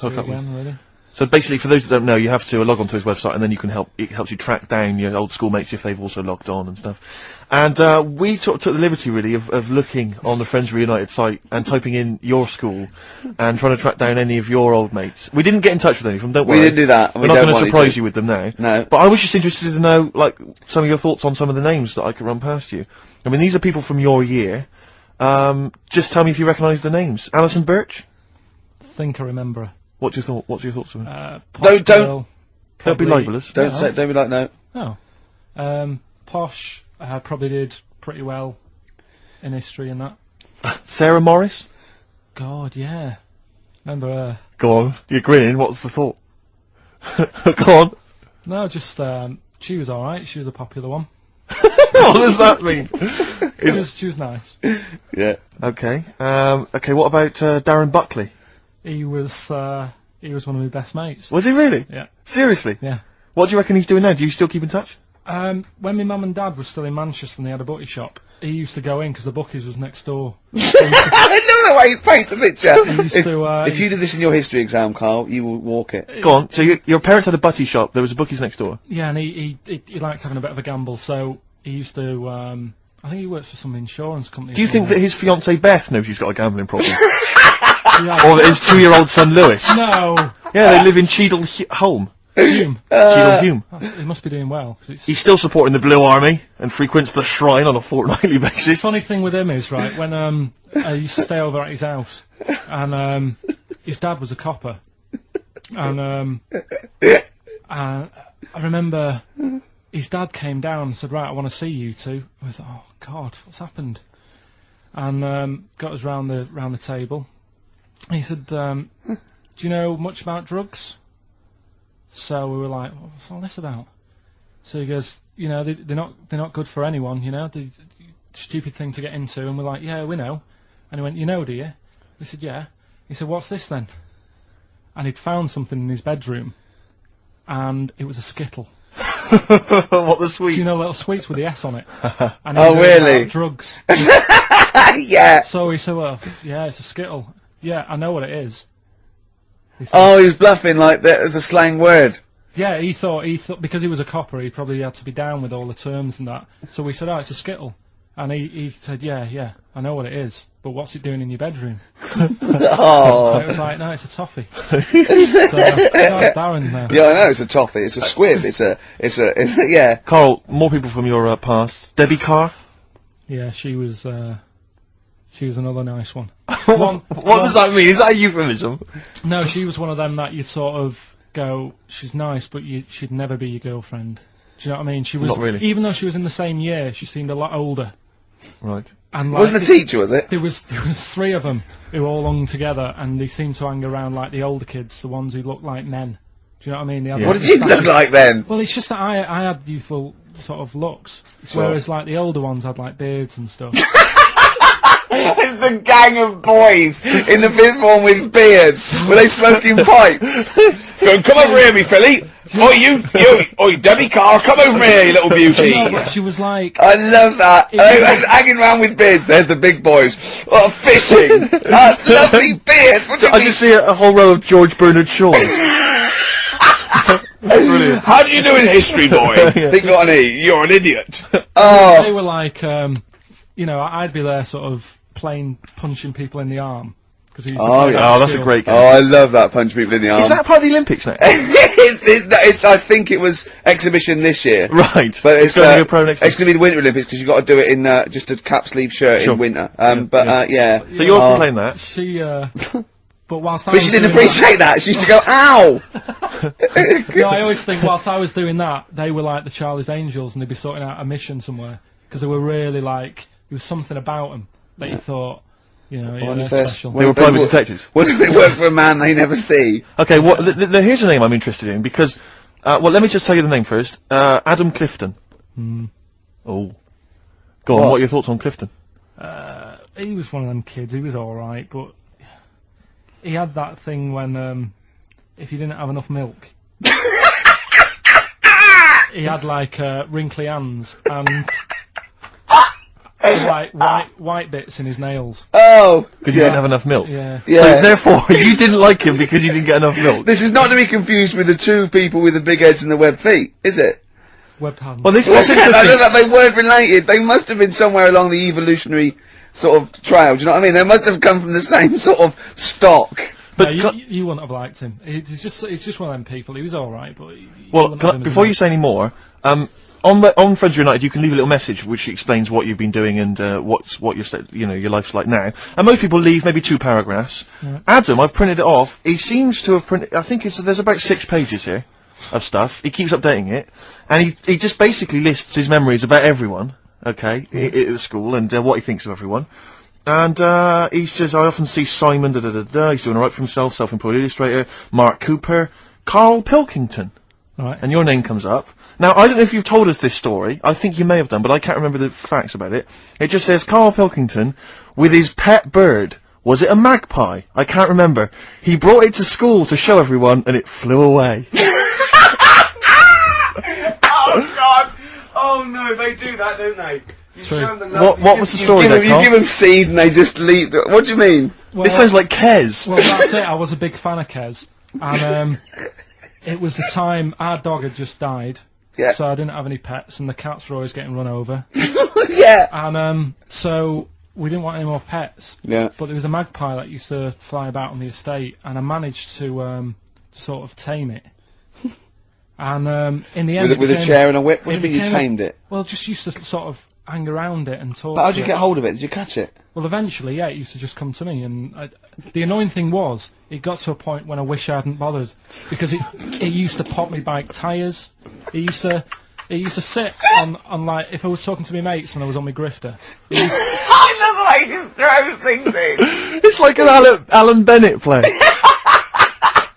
hook up with. Really. So basically, for those that don't know, you have to log onto his website, and then you can it helps you track down your old schoolmates if they've also logged on and stuff. And we took the liberty, really, of looking on the Friends Reunited site and typing in your school and trying to track down any of your old mates. We didn't get in touch with any of them, don't worry. We didn't do that. We're not going to surprise you with them now. No. But I was just interested to know, like, some of your thoughts on some of the names that I could run past you. I mean, these are people from your year. Just tell me if you recognise the names. Alison Birch? Think I remember her. What's your thoughts on it? Don't be libelous. Don't be like no. No. Posh probably did pretty well in history and that. Sarah Morris? God, yeah. Remember her. Go on. You're grinning. What's the thought? Go on. No, just she was all right. She was a popular one. What does that mean? She was nice. Yeah. Okay. Okay. What about Darren Buckley? He was one of my best mates. Was he really? Yeah. Seriously? Yeah. What do you reckon he's doing now? Do you still keep in touch? When my mum and dad were still in Manchester and they had a bookie shop, he used to go in because the bookies was next door. I know the way you paint a picture. He used to, if you did this in your history exam, Carl, you will walk it. Go on. So your parents had a butty shop. There was a bookies next door. Yeah, and he liked having a bit of a gamble, so he used to. I think he works for some insurance company. Do you think that his fiancée Beth knows he's got a gambling problem? Yeah. Or his 2-year-old son Lewis? No. Yeah, they live in Cheadle Home. Hume. Cheadle Hume. He must be doing well. He's still supporting the Blue Army and frequents the shrine on a fortnightly basis. Funny thing with him is, right, when I used to stay over at his house, and his dad was a copper, and I remember his dad came down and said, right, I want to see you two. I was like, oh God, what's happened? And got us round the table. He said, do you know much about drugs? So we were like, what's all this about? So he goes, you know, they're not good for anyone, you know, they're stupid thing to get into. And we're like, yeah, we know. And he went, you know, do you? We said, yeah. He said, what's this then? And he'd found something in his bedroom, and it was a Skittle. What, the sweet? Do you know little sweets with the S on it? And Oh, really? Drugs. Yeah. So he said, well, yeah, it's a Skittle. Yeah, I know what it is. Oh, he was bluffing like that as a slang word. Yeah, he thought because he was a copper, he probably had to be down with all the terms and that. So we said, oh, it's a Skittle. And he said, yeah, I know what it is, but what's it doing in your bedroom? Oh. And it was like, no, it's a toffee. So, Darren now. Yeah, I know, it's a toffee, it's a squib, it's a, yeah. Carl, more people from your past. Debbie Carr? Yeah, she was another nice one. What does that mean? Is that a euphemism? No, she was one of them that you'd sort of go, she's nice, but she'd never be your girlfriend. Do you know what I mean? She was, Not really. Even though she was in the same year, she seemed a lot older. Right. And It wasn't a teacher, was it? There was 3 of them who all hung together, and they seemed to hang around like the older kids, the ones who looked like men. Do you know what I mean? Yeah. What did you look like then? Well, it's just that I had youthful sort of looks, whereas like the older ones had like beards and stuff. It's a gang of boys in the 5th form with beards. Were they smoking pipes? Going, come over here, me filly. Oi, Debbie Carr, come over here, you little beauty. No, but she was like... I love that. Hanging around with beards. There's the big boys. Oh, fishing. Lovely beards. What do you I mean? just see a whole row of George Bernard Shaws. Brilliant. How do you do in history, boy? Yeah. Think on E. You're an idiot. They were like, you know, I'd be there sort of punching people in the arm. Oh, that's a great game. Oh, I love that, punch people in the arm. Is that part of the Olympics now? it's, I think it was exhibition this year. Right. But it's going to be a pro next it's going to be the Winter Olympics because you've got to do it in just a cap sleeve shirt in winter. Yeah. So yours been playing that? She, but whilst I But was she didn't doing appreciate that. She used to go, ow! No, I always think whilst I was doing that, they were like the Charlie's Angels and they'd be sorting out a mission somewhere. Because they were really like, there was something about them that you thought, you know, they're special. They were private detectives. Wouldn't they work for a man they never see? Okay, well, here's a name I'm interested in, because, well, let me just tell you the name first. Adam Clifton. Oh. Go on, what are your thoughts on Clifton? He was one of them kids, he was alright, but he had that thing when, if you didn't have enough milk, he had like, wrinkly hands, like white bits in his nails. Oh, Because you didn't have enough milk. Yeah. Yeah. So therefore, you didn't like him because you didn't get enough milk. This is not to be confused with the two people with the big heads and the webbed feet, is it? Webbed hands. Well, this Well, was I know interesting. that they weren't related. They must have been somewhere along the evolutionary sort of trail. Do you know what I mean? They must have come from the same sort of stock. But no, you wouldn't have liked him. He's just one of them people. He was all right, but before you say any more, on Friends United, you can leave a little message which explains what you've been doing and what your life's like now. And most people leave maybe 2 paragraphs. Yeah. Adam, I've printed it off. He seems to have printed. I think there's about 6 pages here of stuff. He keeps updating it, and he just basically lists his memories about everyone. Okay, at the school and what he thinks of everyone. And he says, I often see Simon, he's doing alright for himself, self-employed illustrator, Mark Cooper, Karl Pilkington. Right. And your name comes up. Now, I don't know if you've told us this story. I think you may have done, but I can't remember the facts about it. It just says, Karl Pilkington, with his pet bird. Was it a magpie? I can't remember. He brought it to school to show everyone, and it flew away. Oh God! Oh no, they do that, don't they? You True. show them the love. What was the story there, You Carl? give them seed and they just leave. What do you mean? Well, This sounds like Kez. Well, that's it. I was a big fan of Kez, and it was the time our dog had just died. Yeah. So I didn't have any pets, and the cats were always getting run over. Yeah. And so we didn't want any more pets. Yeah. But there was a magpie that used to fly about on the estate, and I managed to sort of tame it. And in the end, With a chair and a whip. What do it you mean you became tamed it? Well, just used to sort of hang around it and talk. But how to did you it. get hold of it? Did you catch it? Well, eventually, yeah, it used to just come to me, and the annoying thing was, it got to a point when I wish I hadn't bothered, because it used to pop me bike tyres. It used to sit on like, if I was talking to my mates and I was on my grifter. I love the way he just throws things in. It's like an Alan Bennett play.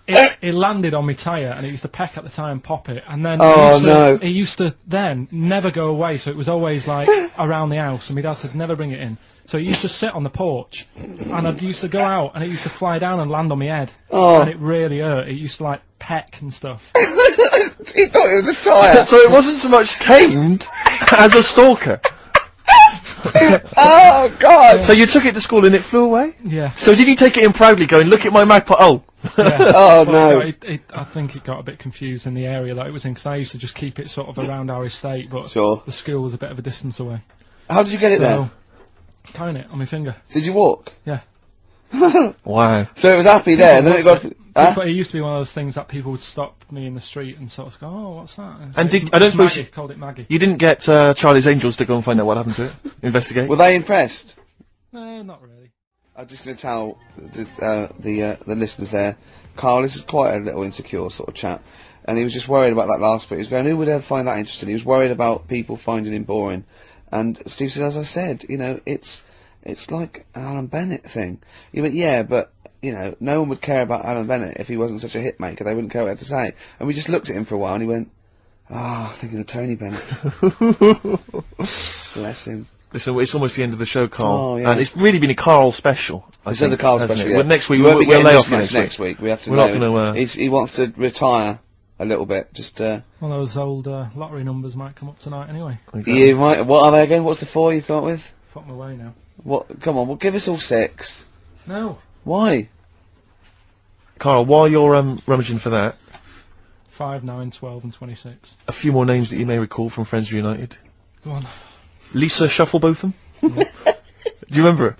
It landed on my tyre, and it used to peck at the tyre and pop it, and then Oh, it used to then never go away, so it was always like around the house, and my dad said never bring it in. So it used to sit on the porch, and I used to go out, and it used to fly down and land on my head, Oh. and it really hurt. It used to like peck and stuff. He thought it was a tyre. So it wasn't so much tamed as a stalker. Oh God! So you took it to school and it flew away? Yeah. So did you take it in proudly going, look at my magpie, oh. Yeah. Oh, Well, no. I think it got a bit confused in the area that it was in, because I used to just keep it sort of around our estate, but Sure. the school was a bit of a distance away. How did you get it there? So, carrying it on my finger. Did you walk? Yeah. Wow. So it was happy there, and then it got. But it used to be one of those things that people would stop me in the street and sort of go, oh, what's that? And it's I don't suppose Maggie, called it Maggie. You didn't get Charlie's Angels to go and find out what happened to it? Investigate? Were they impressed? No, not really. I'm just going to tell the listeners there, Carl, this is quite a little insecure sort of chap, and he was just worried about that last bit. He was going, who would ever find that interesting? He was worried about people finding him boring. And Steve said, as I said, you know, it's like an Alan Bennett thing. He went, yeah, but, you know, no one would care about Alan Bennett if he wasn't such a hit maker. They wouldn't care what he had to say. And we just looked at him for a while, and he went, thinking of Tony Bennett. Bless him. Listen, it's almost the end of the show, Carl. Oh, yeah. And it's really been a Carl special. This is a Carl hasn't special, it? yeah. Well, next week, You won't we'll be getting lay this off you much next week. We have to We're know. not going to... He wants to retire a little bit, just, Well, those old lottery numbers might come up tonight anyway. Exactly. you might, what are they again? What's the 4 you've come up with? Fuck my way now. What, come on, well give us all 6. No. Why? Carl, while you're rummaging for that, 5, 9, 12 and 26. a few more names that you may recall from Friends Reunited. Go on. Lisa Shufflebotham? Do you remember her?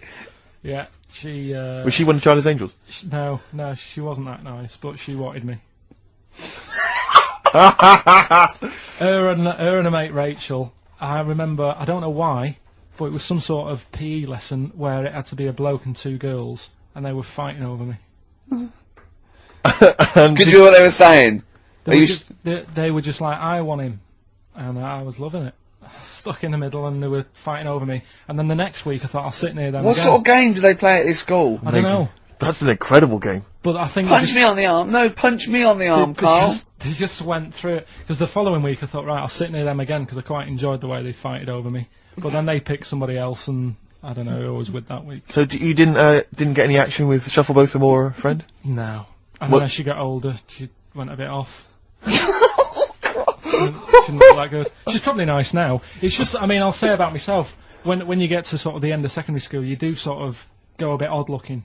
Yeah, she... Was she one of Charlie's Angels? No, she wasn't that nice, but she wanted me. Her and a mate Rachel, I remember, I don't know why, but it was some sort of PE lesson where it had to be a bloke and 2 girls, and they were fighting over me. And Could you hear what they were saying? They were just like, I want him, and I was loving it. Stuck in the middle, and they were fighting over me. And then the next week, I thought I'll sit near them. What again. sort of game do they play at this school? I don't know, That's an incredible game. but I think Punch me on the arm. No, punch me on the arm, Carl. They just went through it, because the following week I thought, right, I'll sit near them again, because I quite enjoyed the way they fighted over me. But then they picked somebody else, and I don't know who I was with that week. So you didn't get any action with Shufflebotham or a friend? No. And What- then as she got older, she went a bit off. She didn't look that good. She's probably nice now. It's just, I mean, I'll say about myself, when you get to sort of the end of secondary school, you do sort of go a bit odd looking.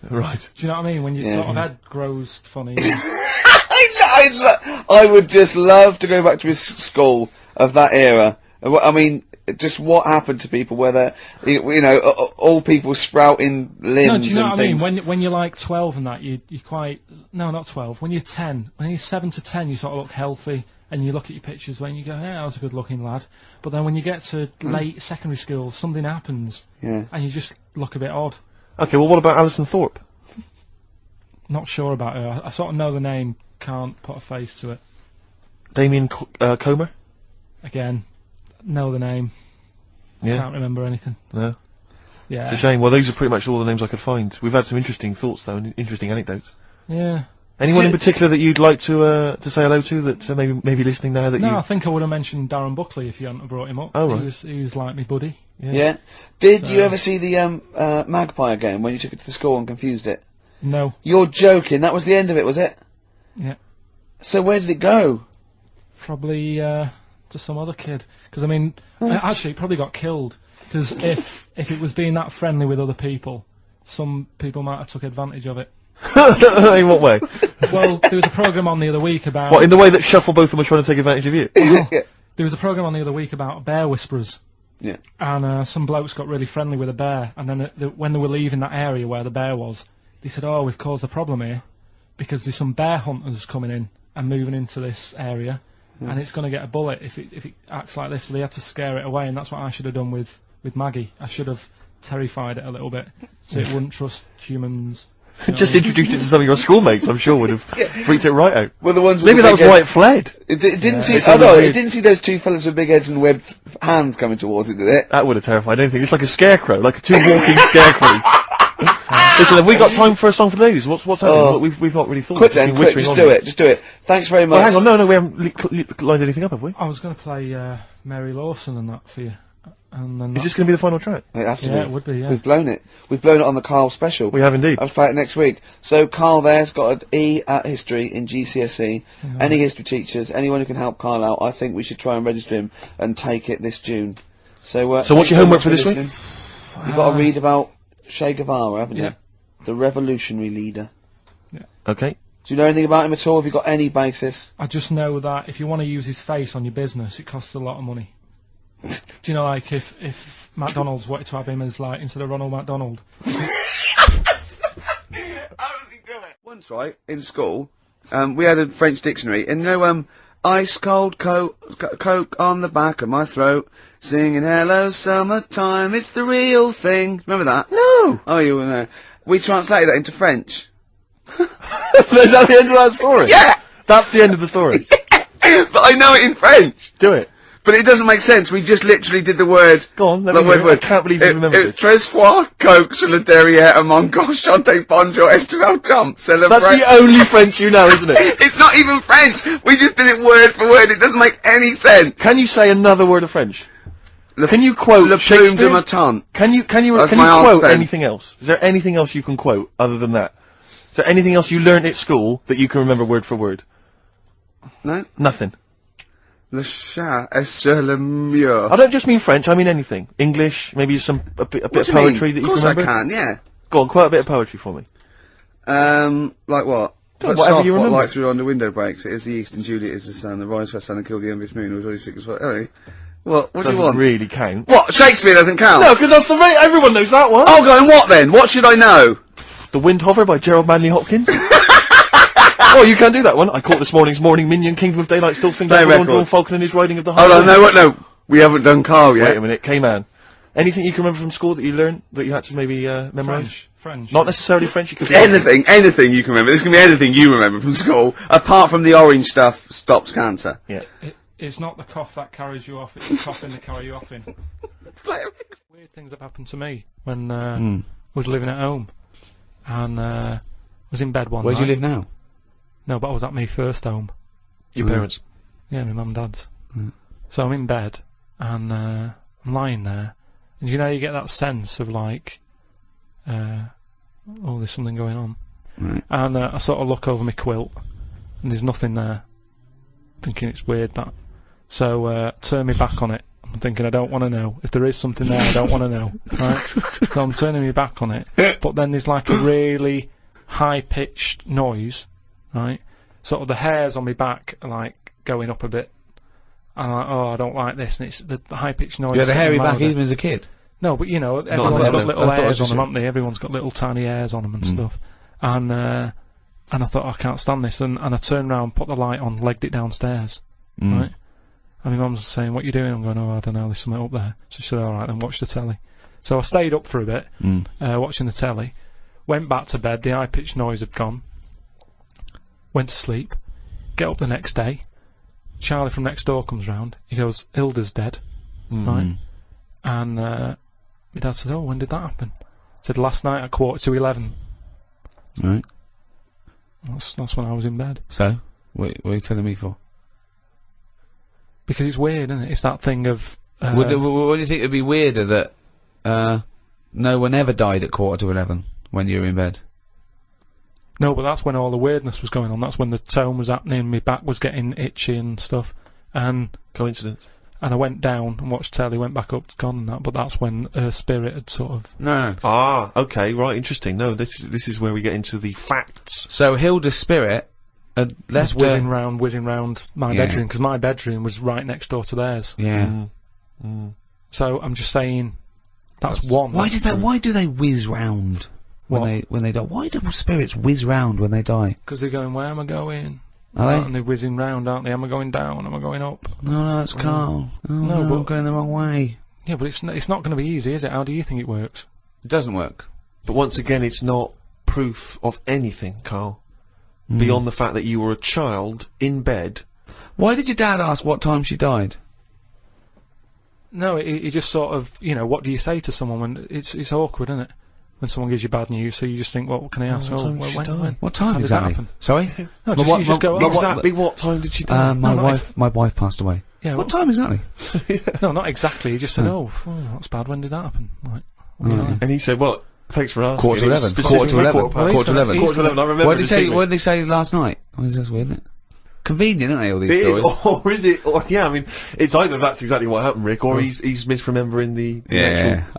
Right. Do you know what I mean? When your sort of head grows funny. I would just love to go back to his school of that era. I mean, just what happened to people where they're, you know, all people sprouting limbs No, do you know and what I mean? things. When you're like 12 and that, you're quite... No, not 12. When you're 10. When you're 7 to 10, you sort of look healthy, and you look at your pictures when you go, yeah, I was a good-looking lad. But then when you get to late secondary school, something happens, and you just look a bit odd. Okay, well, what about Alison Thorpe? Not sure about her. I sort of know the name, can't put a face to it. Damien Comer? Again, know the name, Yeah. can't remember anything. No. Yeah. It's a shame. Well, those are pretty much all the names I could find. We've had some interesting thoughts, though, and interesting anecdotes. Yeah. Anyone in particular that you'd like to say hello to that maybe listening now that No, you... I think I would have mentioned Darren Buckley if you hadn't have brought him up. Oh, right. He was like me buddy. Yeah. Did you ever see the Magpie game when you took it to the school and confused it? No. You're joking. That was the end of it, was it? Yeah. So where did it go? Probably to some other kid. Because I mean, actually, it probably got killed. Because if it was being that friendly with other people, some people might have took advantage of it. In what way? Well, there was a programme on the other week about... What, in the way that Shuffle both of them were trying to take advantage of you? Well, there was a programme on the other week about bear whisperers. Yeah. And some blokes got really friendly with a bear, and then when they were leaving that area where the bear was, they said, oh, we've caused a problem here, because there's some bear hunters coming in and moving into this area, and it's going to get a bullet if it acts like this, so they had to scare it away, and that's what I should have done with Maggie. I should have terrified it a little bit, so it wouldn't trust humans. You know Just what I mean? introduced it to some of your schoolmates, I'm sure would have freaked it right out. Well, the ones with Maybe the that was big why heads. it fled. It didn't see. It's Oh no! weird. It didn't see those two fellas with big heads and webbed hands coming towards it, did it? That would have terrified anything. It's like a scarecrow, like two walking scarecrows. Listen, have we got time for a song for the ladies? What's happening? Oh. We've not really thought. Quick We've just then, been quick! whittering Just on do here. it! Just do it! Thanks very much. Well, hang on, no, we haven't lined anything up, have we? I was going to play Mary Lawson and that for you. And then Is this going to be the final track? It has to Yeah, be. it would be, yeah. We've blown it. We've blown it on the Carl special. We have indeed. I'll play it next week. So Carl there's got an E at history in GCSE. Any history teachers, anyone who can help Carl out, I think we should try and register him and take it this June. So what's thanks your very homework much for this week? listening. You've got to read about Che Guevara, haven't you? Yeah. The revolutionary leader. Okay. Do you know anything about him at all? Have you got any basis? I just know that if you want to use his face on your business, it costs a lot of money. Do you know, like, if McDonald's wanted to have him as, like, instead of Ronald McDonald? How does he do it? Once, right, in school, we had a French dictionary, and you know, ice cold coke on the back of my throat, singing hello summertime, it's the real thing. Remember that? No! Oh, you will know. We translated that into French. Is that the end of that story? Yeah! That's the end of the story. But I know it in French. Do it. But it doesn't make sense. We just literally did the word. Go on, let the me hear it. I can't believe you remember this. Tres fois, coke, sur le derrière, a mon gauche, chante bonjour, estival jump, celebrate. That's the only French you know, isn't it? It's not even French. We just did it word for word. It doesn't make any sense. Can you say another word of French? Can you quote Le plume de Shakespeare? ma tante. Can you That's my aunt's quote pen. anything else? Is there anything else you can quote other than that? Is there anything else you learned at school that you can remember word for word? No? Nothing. Le chat est sur le mur. I don't just mean French, I mean anything. English, maybe a bit of poetry that you Of course can remember. I can, yeah. Go on, quote a bit of poetry for me. Like what? Whatever Soft, you what remember. light through under window breaks. It is the east and Juliet is the sun. The rise first sun and kill the youngest moon who was already sick as well. Anyway, what do you Doesn't want? really count. What? Shakespeare doesn't count? No, because that's the right. Everyone knows that one. Oh, go and what then? What should I know? The Windhover by Gerald Manley Hopkins. Oh, you can't do that one. I caught this morning's morning minion, Kingdom of Daylight, still think Play of record. Dawn Falcon and his riding of the high. Hold on, Wind. no, what? No, we haven't done Carl yet. Wait a minute, K-Man. Anything you can remember from school that you learned that you had to maybe memorise? French. Not necessarily French. You could be Anything you can remember. This can be anything you remember from school, apart from the orange stuff stops cancer. Yeah. It's not the cough that carries you off, it's the coughing that carry you off in. Weird things have happened to me when I was living at home and was in bed one Where night. do you live now? No, but I was at my first home. Your parents? Yeah, my mum and dad's. So I'm in bed and I'm lying there, and you know you get that sense of like, oh, there's something going on. Right. And I sort of look over my quilt, and there's nothing there. Thinking it's weird that. So turn me back on it. I'm thinking, I don't want to know. If there is something there, I don't want to know. Right? So I'm turning my back on it. But then there's like a really high-pitched noise, right? Sort of the hairs on my back are like going up a bit. And I'm like, oh, I don't like this. And it's the high-pitched noise. You had a hairy back louder. even as a kid? No, but you know, everyone's got little I thought it hairs was on them, haven't they? Everyone's got little tiny hairs on them and stuff. And I thought, I can't stand this. And I turned around, put the light on, legged it downstairs. Right? And my mum's saying, what are you doing? I'm going, oh, I don't know, there's something up there. So she said, alright, then watch the telly. So I stayed up for a bit, watching the telly. Went back to bed, the high-pitched noise had gone. Went to sleep. Get up the next day. Charlie from next door comes round. He goes, Hilda's dead. Right? And my dad said, oh, when did that happen? He said, last night at 11:15. Right. That's when I was in bed. So? What are you telling me for? Because it's weird, isn't it? It's that thing of... what do you think would be weirder that no one ever died at 11:15 when you were in bed? No, but that's when all the weirdness was going on. That's when the tone was happening, my back was getting itchy and stuff. And Coincidence. And I went down and watched telly, went back up, gone and that. But that's when her spirit had sort of... No. Ah, okay, right, interesting. No, this is where we get into the facts. So Hilda's spirit had left whizzing round my bedroom, because my bedroom was right next door to theirs. Yeah. So I'm just saying, that's one. Why do they whiz round when they die? Why do spirits whiz round when they die? Because they're going, where am I going? Are they? And they're whizzing round, aren't they? Am I going down? Am I going up? No, that's Karl. Oh, no, but I'm going the wrong way. Yeah, but it's not going to be easy, is it? How do you think it works? It doesn't work. But once again, it's not proof of anything, Karl. Beyond the fact that you were a child in bed. Why did your dad ask what time she died? No, he just sort of, you know, what do you say to someone when it's awkward, isn't it? When someone gives you bad news, so you just think, what can I ask? What time did she die? What time did exactly? that happen? Sorry? No, you just go, exactly what time did she die? My wife passed away. Yeah, what time exactly? No, not exactly. He just said, oh, that's bad. When did that happen? Like, what time? And he said, well, thanks for asking. 11:15. Quarter to 11. Quarter to 11. Quarter to 11. I remember. What did he say last night? Oh, that's weird, isn't it? Convenient, aren't they, all these stories? Or is it? Or, yeah, I mean, it's either that's exactly what happened, Rick, or he's misremembering the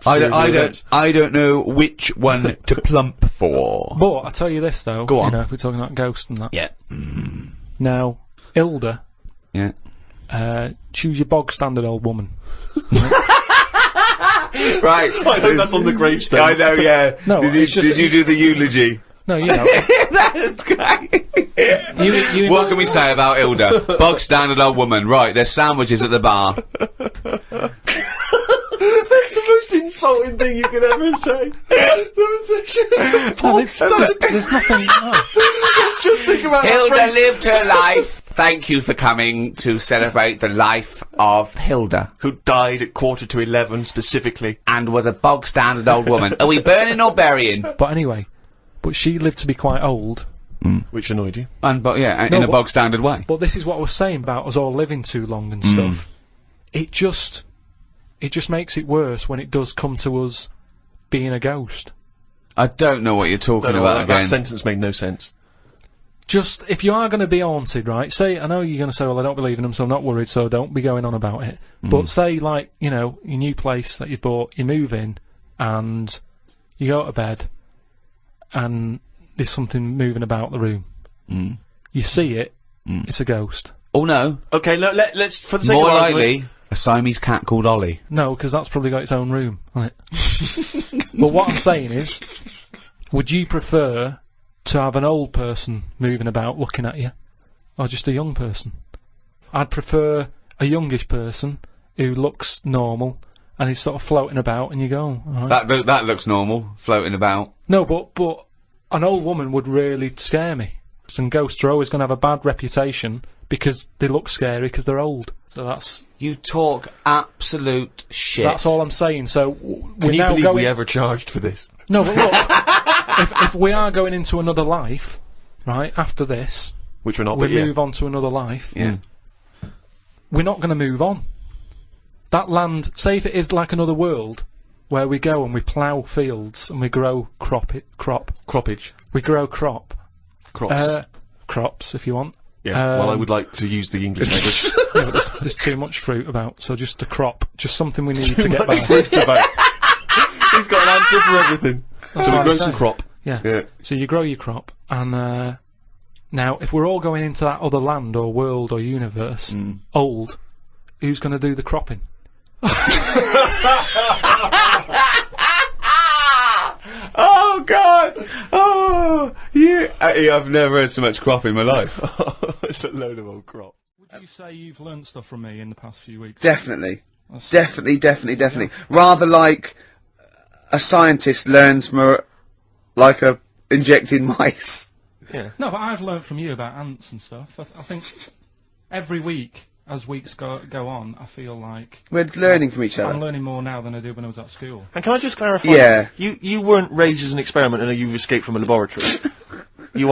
actual I don't know which one to plump for. But I tell you this though, go on. You know, if we're talking about ghosts and that. Yeah. Now, Hilda. Yeah. Choose your bog standard old woman. Right. I hope that's on the gravestone. I know, yeah. No, did you do the eulogy? No, you know. That's great. You what can we say about Hilda? Bog standard old woman. Right, there's sandwiches at the bar. That's the most insulting thing you could ever say. There's nothing. No. Let's just think about Hilda that phrase. lived her life. Thank you for coming to celebrate the life of Hilda. Who died at 11:15 specifically. And was a bog standard old woman. Are we burning or burying? But anyway, but she lived to be quite old. Which annoyed you. In a bog standard way. But this is what I was saying about us all living too long and stuff. It just makes it worse when it does come to us being a ghost. I don't know what you're talking about that again. sentence made no sense. Just, if you are going to be haunted, right, say, I know you're going to say, well, I don't believe in them, so I'm not worried, so don't be going on about it. But say, like, you know, your new place that you've bought, you move in, and you go to bed, and there's something moving about the room. You see it, it's a ghost. Oh, no. Okay, let's, for the sake More of likely, argument, a Siamese cat called Ollie. No, because that's probably got its own room, right? But what I'm saying is, would you prefer to have an old person moving about looking at you, or just a young person? I'd prefer a youngish person who looks normal and is sort of floating about, and you go, all right. That looks normal, floating about. No, but an old woman would really scare me. And ghosts are always going to have a bad reputation because they look scary because they're old. So that's... You talk absolute shit. That's all I'm saying. So can you believe we ever charged for this? No, but look, if we are going into another life, right, after this, which we're not, we move on to another life. Yeah. We're not going to move on. That land, say if it is like another world, where we go and we plough fields and we grow croppage. Croppage. We grow crop. Crops. Crops, if you want. Yeah, well, I would like to use the English language. Yeah, but there's too much fruit about, so just a crop, just something we need to get by. Fruit about. He's got an answer for everything. That's So we what grow I'm some saying. crop. Yeah. So you grow your crop, and now if we're all going into that other land or world or universe, old, who's going to do the cropping? Oh God! Oh, I've never heard so much crop in my life. It's a load of old crop. Would you say you've learnt stuff from me in the past few weeks? Definitely. Definitely. Rather like a scientist learns from injecting mice. Yeah. No, but I've learnt from you about ants and stuff. I think every week, as weeks go on, I feel like We're learning from each I'm other. learning more now than I did when I was at school. And can I just clarify? Yeah. You weren't raised as an experiment and you've escaped from a laboratory. You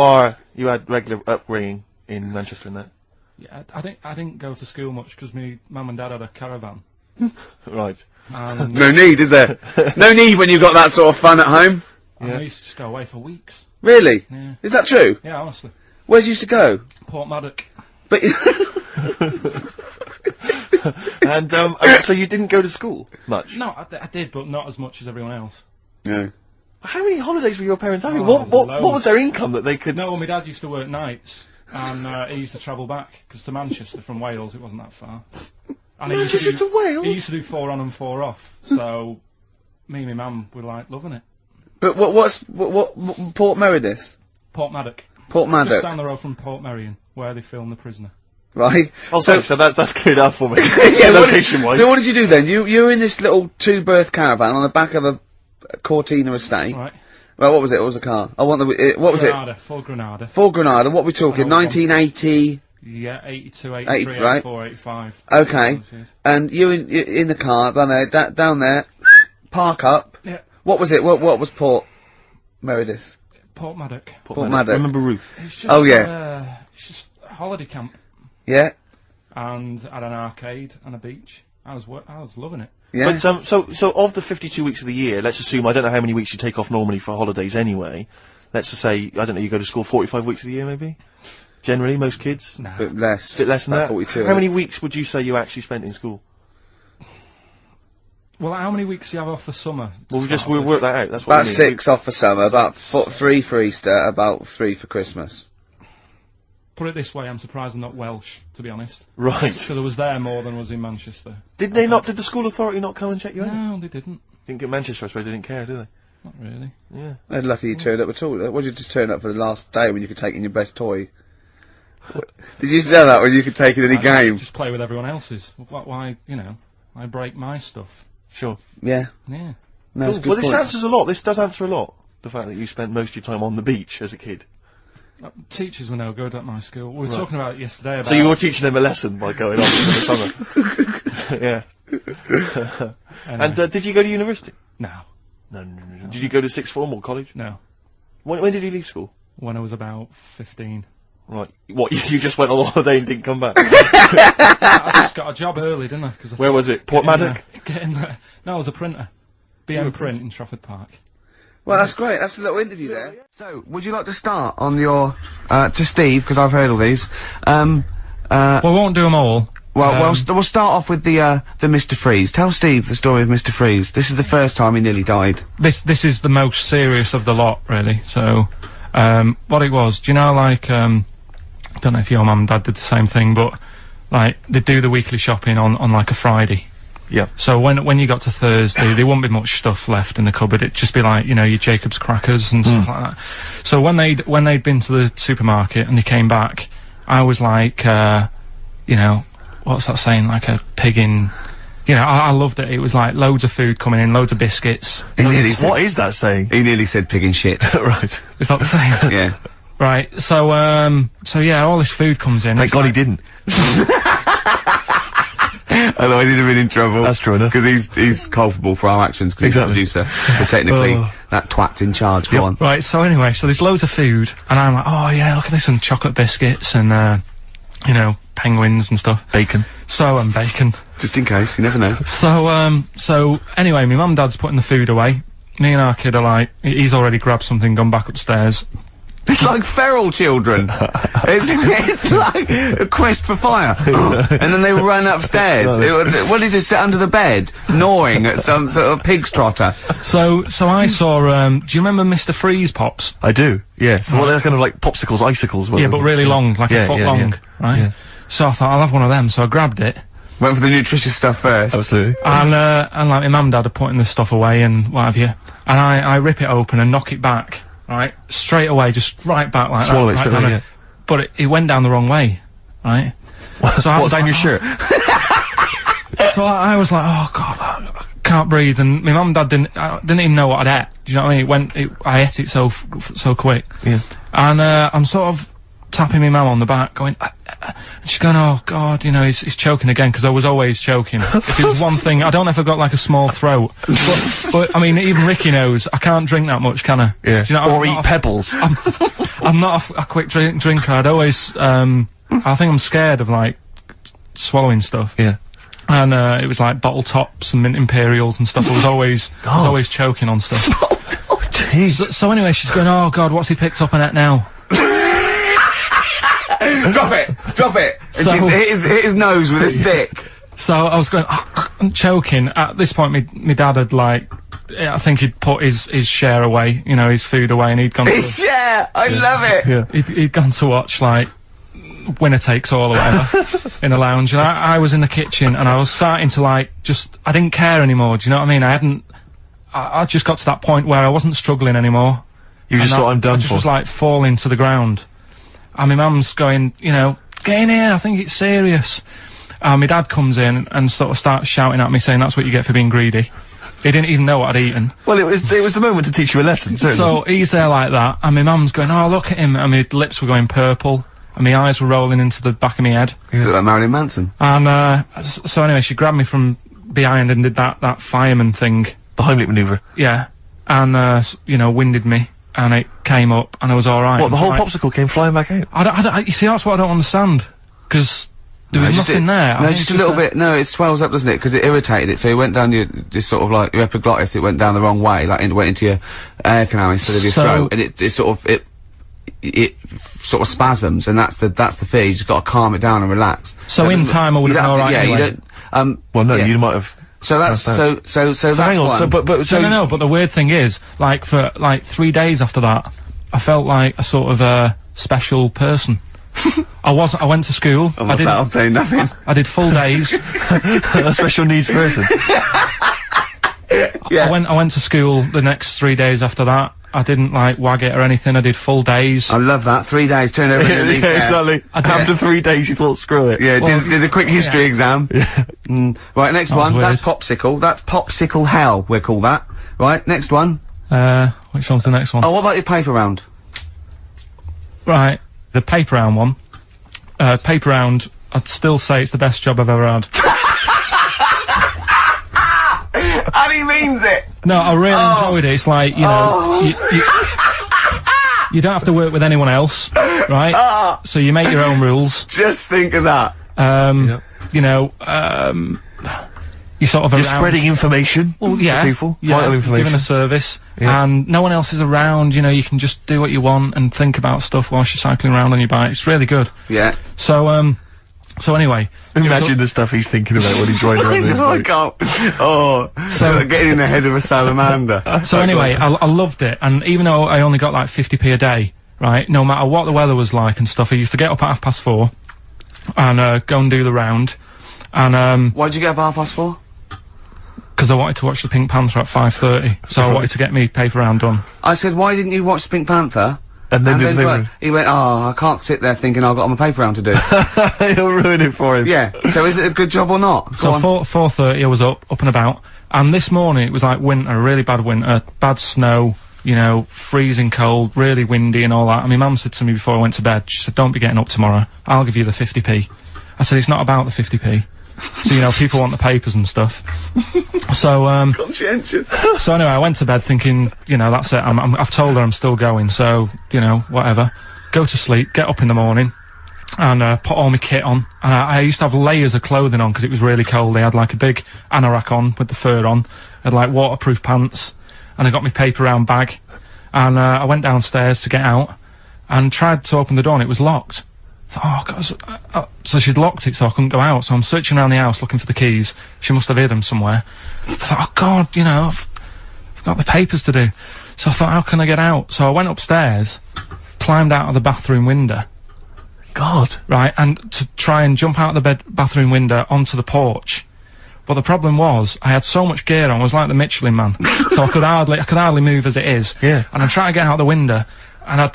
had regular upbringing in Manchester and that. Yeah, I didn't go to school much because my mum and dad had a caravan. Right. And No need, is there? No need when you've got that sort of fun at home. I used to just go away for weeks. Really? Yeah. Is that true? Yeah, honestly. Where's you used to go? Port Maddock. But And so you didn't go to school much. No, I did, but not as much as everyone else. no. How many holidays were your parents having? Oh, What loads. was their income that they could? No, well, my dad used to work nights, and he used to travel back, because to Manchester from Wales, it wasn't that far. And Manchester to Wales? He used to do 4 on and 4 off, so me and my mum were, like, loving it. But what Port Meredith? Port Maddock. Port Just Maddock, down the road from Port Merion, where they filmed The Prisoner. right? So that's cleared up for me. Yeah, Location-wise. So what did you do then? You were in this little 2-berth caravan on the back of a Cortina estate. Right. Well, what was it? What was the car? I want the. What was Granada, full Granada. it? Ford Granada. What are we talking? An old one. 1980. Yeah, 82, 83, right. 84, 85. Okay. Those years. And you in the car down there, park up. Yeah. What was it? What was Port Meredith? Port Maddock. Port Maddock. Remember Ruth? It's just, Oh, yeah. it's just a holiday camp, Yeah. and had an arcade and a beach. I was loving it. Yeah. But so of the 52 weeks of the year, let's assume I don't know how many weeks you take off normally for holidays anyway. Let's just say I don't know, you go to school 45 weeks of the year maybe. Generally, most kids. Nah. Bit less. Bit less than About that. 42. How many weeks would you say you actually spent in school? Well, how many weeks do you have off for summer? Well, we'll work that out. That's what About I mean. 6 off for summer. About 3 for Easter. About 3 for Christmas. Put it this way, I'm surprised I'm not Welsh, to be honest. Right. So there was there more than was in Manchester. Did they not? Did the school authority not come and check you out? No, they didn't. Didn't get Manchester, I suppose. They didn't care, do they? Not really. Yeah. They're lucky you turned up at all. Why did you just turn up for the last day when you could take in your best toy? Did you know that when you could take in any game? Just play with everyone else's. Why, I break my stuff. Sure. Yeah. Yeah. No, it's Cool. good Well, this point. answers a lot. This does answer a lot. The fact that you spent most of your time on the beach as a kid. Teachers were no good at my school. We were talking about it yesterday about... So you were teaching them a lesson by going off in the summer. Yeah. Anyway. And did you go to university? No. No. Did you go to sixth form or college? No. When did you leave school? When I was about 15. Right. What, you just went on holiday and didn't come back? I just got a job early, didn't I? Cause I Where thought, was it? Port Maddock? Get in there. No, I was a printer. BM Print in Trafford Park. Well, that's great. That's a little interview there. So, would you like to start on your to Steve, because I've heard all these. Well, we won't do them all. We'll start off with the Mr. Freeze. Tell Steve the story of Mr. Freeze. This is the first time he nearly died. This is the most serious of the lot, really. So, what it was, do you know, like, I don't know if your mum and dad did the same thing, but, like, they'd do the weekly shopping on like, a Friday. Yeah. So when you got to Thursday, there wouldn't be much stuff left in the cupboard. It'd just be like, your Jacob's crackers and stuff like that. So when they'd been to the supermarket and they came back, I was like, what's that saying? Like a pig in... I loved it. It was like loads of food coming in, loads of biscuits. What is that saying? He nearly said pig and shit. Right. Is that the saying? Yeah. Right. So yeah, all this food comes in. Thank It's God like, he didn't. Otherwise he'd have been in trouble. That's true enough. Because he's culpable for our actions, because Exactly. he's the producer. So technically, that twat's in charge. Go on. Right, so anyway, so there's loads of food, and I'm like, oh yeah, look at this, and chocolate biscuits, and, penguins and stuff. Bacon. And bacon. Just in case, you never know. So anyway, my mum and dad's putting the food away. Me and our kid are like, he's already grabbed something, gone back upstairs. It's like feral children. It's like a quest for fire. And then they run upstairs. What did you sit under the bed, gnawing at some sort of pig's trotter? So I saw, do you remember Mr. Freeze Pops? I do, yeah. So they're kind of like popsicles, icicles. Yeah, but really long, like a foot long, right? Yeah. So I thought, I'll have one of them, so I grabbed it. Went for the nutritious stuff first. Absolutely. And like my mum and dad are putting the stuff away and what have you. And I rip it open and knock it back, right? Straight away, just right back like Swallow it that. straight away, yeah. But it went down the wrong way, right? So I was What's on like, your shirt? So I was like, oh God, I can't breathe. And my mum and dad didn't even know what I'd ate. Do you know what I mean? I ate it so quick. Yeah. And I'm sort of tapping my mum on the back, going, and she's going, oh God, you know, he's choking again, because I was always choking. If it was one thing, I don't know if I've got like a small throat, but I mean, even Ricky knows I can't drink that much, can I? Yeah. Do you know, or eat pebbles. I'm not a quick drinker. I'd always, I think I'm scared of like swallowing stuff. Yeah. And it was like bottle tops and mint imperials and stuff. I was always choking on stuff. So anyway, she's going, oh God, what's he picked up on it now? Drop it! And she hit his nose with a stick. So I was going, I'm choking. At this point, my dad had like, I think he'd put his share away, you know, his food away, and he'd gone His share! I love it! Yeah. He'd gone to watch like Winner Takes All or whatever in a lounge, and I was in the kitchen, and I was starting to like I didn't care anymore. Do you know what I mean? I just got to that point where I wasn't struggling anymore. You just thought, I'm done I just for. was like falling to the ground. And my mum's going, you know, get in here, I think it's serious. And my dad comes in and sort of starts shouting at me, saying that's what you get for being greedy. He didn't even know what I'd eaten. Well, it was the moment to teach you a lesson, certainly. So he's there like that, and my mum's going, oh, look at him, and my lips were going purple, and my eyes were rolling into the back of my head. You look like Marilyn Manson. And, so anyway, she grabbed me from behind and did that fireman thing. The Heimlich manoeuvre. Yeah. And, you know, winded me. And it came up, and I was all right. What, the whole popsicle came flying back out? You see, that's what I don't understand, because there was nothing there. No, just a little bit. No, it swells up, doesn't it? Because it irritated it, so it went down this sort of like your epiglottis. It went down the wrong way, like it went into your air canal instead of your throat, and it sort of spasms, and that's the fear. You just got to calm it down and relax. So in time, I would have been all right. Yeah, anyway. you don't. Well, no, yeah. you might have. So that's so that's hang on, one. No, but the weird thing is, like, for like 3 days after that, I felt like a sort of special person. I went to school. I'm saying nothing. I did full days. A special needs person. Yeah. I went to school the next 3 days after that. I didn't like wag it or anything. I did full days. I love that. 3 days, turn over a leaf. Yeah, exactly. After 3 days, you thought, screw it. Yeah, did a quick history exam. Right, next one. weird. That's popsicle. That's popsicle hell, we'll call that. Right, next one. Which one's the next one? Oh, what about your paper round? Right, the paper round one. Paper round, I'd still say it's the best job I've ever had. And he means it! No, I really enjoyed it. It's like, you know, you don't have to work with anyone else, right? So you make your own rules. Just think of that. You know, you sort of You're around, spreading information to people, vital information. giving a service, and no one else is around. You know, you can just do what you want and think about stuff whilst you're cycling around on your bike. It's really good. Yeah. So anyway, Imagine the stuff he's thinking about when he's riding around with his I bike. can't. Oh, so getting in the head of a salamander. So anyway, I loved it, and even though I only got like 50p a day, right, no matter what the weather was like and stuff, I used to get up at 4:30 and go and do the round. And Why'd you get up at 4:30? because I wanted to watch the Pink Panther at 5:30, so I wanted to get me paper round done. I said, why didn't you watch Pink Panther? And then do the what? He went, oh, I can't sit there thinking I've got my paper round to do. He'll ruin it for him. Yeah, so is it a good job or not? So 4:30 I was up and about, and this morning it was like winter, really bad winter, bad snow, you know, freezing cold, really windy and all that. And my mum said to me before I went to bed, she said, don't be getting up tomorrow, I'll give you the 50p. I said, it's not about the 50p. So, you know, people want the papers and stuff. So, Conscientious. so anyway, I went to bed thinking, you know, that's it, I've told her I'm still going, so, you know, whatever. Go to sleep, get up in the morning, and put all my kit on. And I used to have layers of clothing on because it was really cold. I had like a big anorak on with the fur on. I had like waterproof pants, and I got my paper round bag. And I went downstairs to get out, and tried to open the door and it was locked. I thought, oh, God. So she'd locked it so I couldn't go out. So I'm searching around the house looking for the keys. She must have hid them somewhere. I thought, oh, God, you know, I've got the papers to do. So I thought, how can I get out? So I went upstairs, climbed out of the bathroom window. God. Right, and to try and jump out of the bathroom window onto the porch. But the problem was, I had so much gear on, I was like the Michelin Man. So I could hardly move as it is. Yeah. And I'm trying to get out the window, and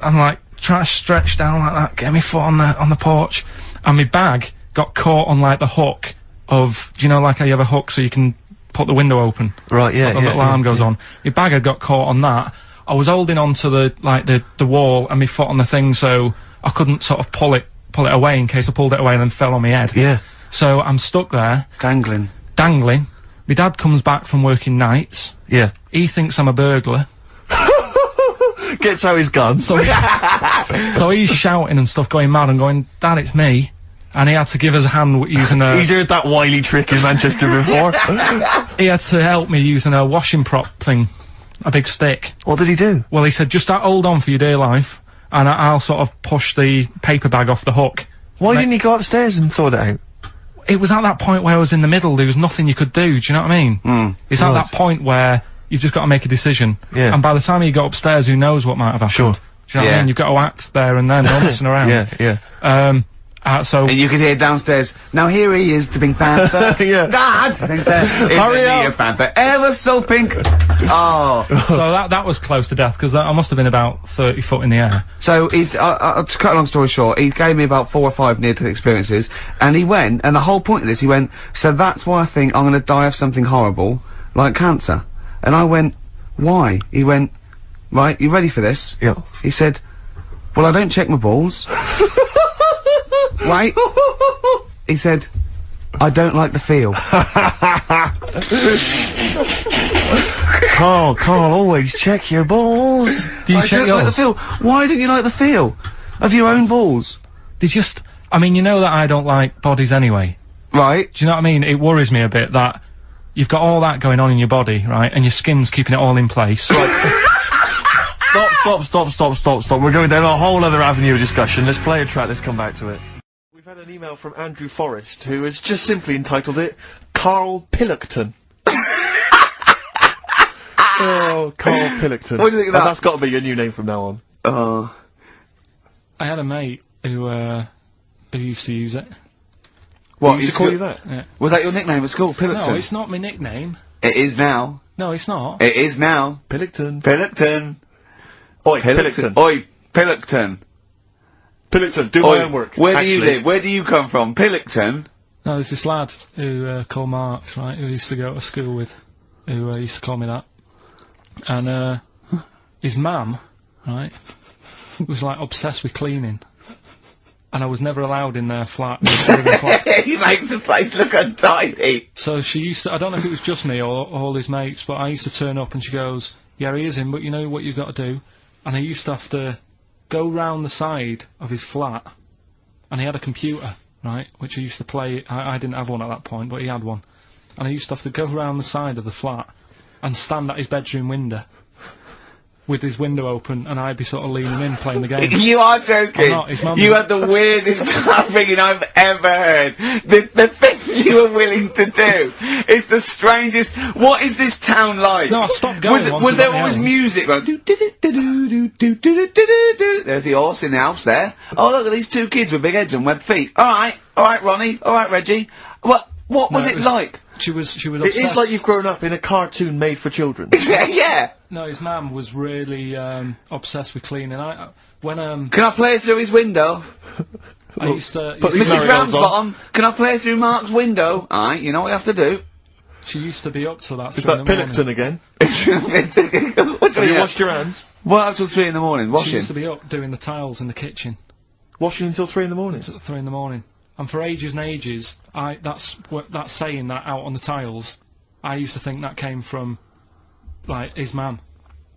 I'm like, trying to stretch down like that, get my foot on the porch. And my bag got caught on, like, the hook of, do you know, like how you have a hook so you can put the window open? Right, yeah, the little alarm goes on. My bag had got caught on that. I was holding on to the wall and my foot on the thing, so I couldn't sort of pull it away in case I pulled it away and then fell on my head. Yeah. So I'm stuck there. Dangling. My dad comes back from working nights. Yeah. He thinks I'm a burglar. Gets out his gun. So he's shouting and stuff, going mad and going, Dad, it's me. And he had to give us a hand using a... He's heard that wily trick in Manchester before. He had to help me using a washing prop thing. A big stick. What did he do? Well, he said, just hold on for your dear life, and I'll sort of push the paper bag off the hook. Why didn't he go upstairs and sort it out? It was at that point where I was in the middle, there was nothing you could do, do you know what I mean? It's at that point where you've just got to make a decision. Yeah. And by the time you got upstairs, who knows what might have happened. Sure. Do you know what I mean? You've got to act there and then, not messing around. Yeah. So... And you could hear downstairs, now here he is, the Pink Panther. Yeah. Dad! Hurry up! Panther, ever so pink. Oh. So that was close to death, because I must have been about 30 foot in the air. So, to cut a long story short, he gave me about 4 or 5 near-death experiences, and he went, and the whole point of this, he went, so that's why I think I'm gonna die of something horrible, like cancer. And I went, why? He went, right, you ready for this? Yeah. He said, well, I don't check my balls. Wait. He said, I don't like the feel. Carl, always check your balls. Do you I check don't yours? like the feel. Why don't you like the feel of your own balls? They just... I mean, you know that I don't like bodies anyway. Right. Do you know what I mean? It worries me a bit that you've got all that going on in your body, right, and your skin's keeping it all in place. Stop. We're going down a whole other avenue of discussion. Let's play a track, let's come back to it. We've had an email from Andrew Forrest, who has just simply entitled it, Karl Pilkington. Oh, Karl Pilkington. What do you think of that? That's got to be your new name from now on. I had a mate who used to use it. What, He used to call you that? Yeah. Was that your nickname at school, Pilkington? No, it's not my nickname. It is now. No, it's not. It is now. Pilkington. Pilkington. Oi, Pilkington. Oi, Pilkington. Pilkington, do my homework. Where do you Actually. live? Where do you come from? Pilkington? No, there's this lad who called Mark, right, who I used to go to school with, who used to call me that. And his mum, right, was like obsessed with cleaning. And I was never allowed in their flat. He makes the place look untidy. So she used to, I don't know if it was just me or all his mates, but I used to turn up and she goes, yeah, he is in, but you know what you've got to do? And I used to have to go round the side of his flat, and he had a computer, right, which I used to play. I didn't have one at that point, but he had one. And I used to have to go round the side of the flat and stand at his bedroom window with his window open, and I'd be sort of leaning in playing the game. You are joking. I'm not, his mum- You had the weirdest upbringing I've ever heard. The things you were willing to do is the strangest. What is this town like? No, I stopped going once Was I there got my always own. music? Like, there's the horse in the house there. Oh, look at these 2 kids with big heads and webbed feet. All right, Ronnie. All right, Reggie. What was it like? She was It obsessed. is like you've grown up in a cartoon made for children. Yeah. No, his mum was really obsessed with cleaning. When Can I play it through his window? I used to, Put these Mrs. marigolds on. Ramsbottom, can I play it through Mark's window? Aye, you know what you have to do. she used to be up till that. Is 3 that in the morning. Pilkington again? What Have you washed your hands? What up till 3 in the morning? She Washing? used to be up doing the tiles in the kitchen Washing until 3 in the morning? at 3 in the morning. And for ages and ages, that's saying that out on the tiles, I used to think that came from, like, his mum,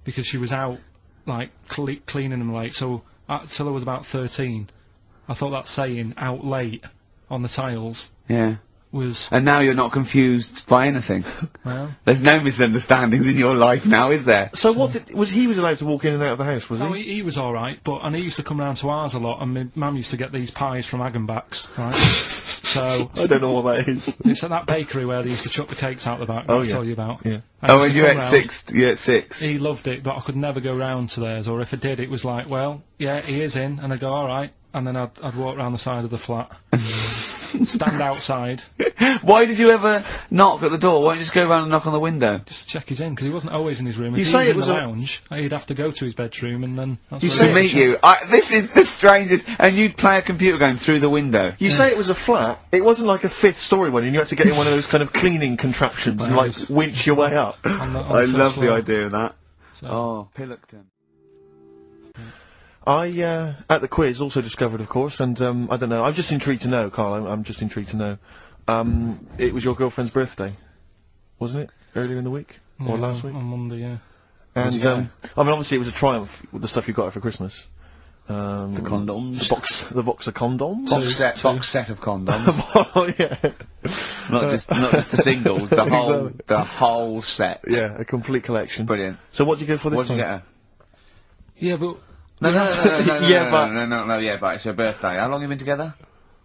because she was out, like, cleaning them late. So till I was about 13, I thought that saying out late on the tiles Yeah. was... And now you're not confused by anything. Well... There's no misunderstandings in your life now, is there? So what he was allowed to walk in and out of the house, was he? No, he was alright, and he used to come round to ours a lot, and my mum used to get these pies from Hagenbach's, right? So... I don't know what that is. It's at that bakery where they used to chuck the cakes out the back, that I tell you about. Yeah. And you ate 6? He loved it, but I could never go round to theirs, or if I did, it was like, well, yeah, he is in, and I'd go, alright, and then I'd walk round the side of the flat. Stand outside. Why did you ever knock at the door? Why don't you just go around and knock on the window? Just to check he's in, because he wasn't always in his room. If You he say was it in was the a- lounge, he'd have to go to his bedroom, and then... That's You where say he'd To meet you. This is the strangest. And you'd play a computer game through the window. You say it was a flat. It wasn't like a 5th story one, and you had to get in one of those kind of cleaning contraptions and like Yes. winch your way up. on the I first love the floor. idea of that. So- Oh, Pilkington. I at the quiz also discovered, of course, and I don't know. I'm just intrigued to know, Carl. I'm just intrigued to know. It was your girlfriend's birthday, wasn't it? Earlier in the week or Yeah, last week? on Monday, yeah. And you get I mean, obviously, it was a triumph with the stuff you got her for Christmas. The condoms. The box of condoms. Box set of condoms. Oh, yeah. not just the singles, the whole set. Yeah, a complete collection. Brilliant. So what did you go for this What did you time? get her? Yeah, but... No, Yeah, but- yeah, but it's her birthday. How long have you been together?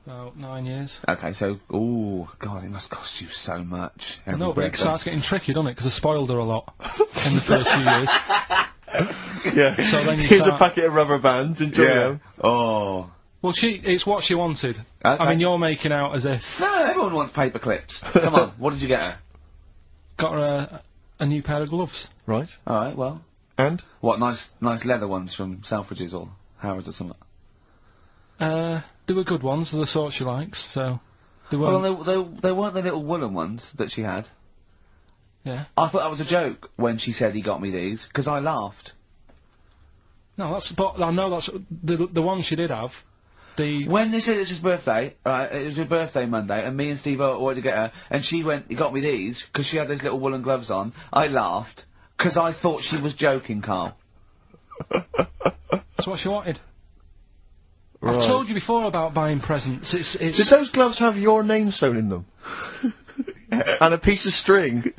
About 9 years. Okay, so, ooh, God, it must cost you so much. I know, but it starts getting tricky, doesn't it? Because I spoiled her a lot in the first few years. Yeah. So then you Here's start- a packet of rubber bands. Enjoy them. Oh. Well, it's what she wanted. Okay. I mean, you're making out as if... No, everyone wants paper clips. Come on, what did you get her? Got her a new pair of gloves. Right. Alright, well. And? What, nice leather ones from Selfridges or Harrods or something? They were good ones, the sort she likes, so... They weren't... Well, they weren't the little woolen ones that she had. Yeah. I thought that was a joke when she said he got me these, because I laughed. No, but I know that's... The one she did have, When they said it's his birthday, it was her birthday Monday, and me and Steve wanted to get her, and she went, he got me these, because she had those little woolen gloves on. I laughed, because I thought she was joking, Carl. That's what she wanted. Right. I've told you before about buying presents. It's Did those gloves have your name sewn in them? And a piece of string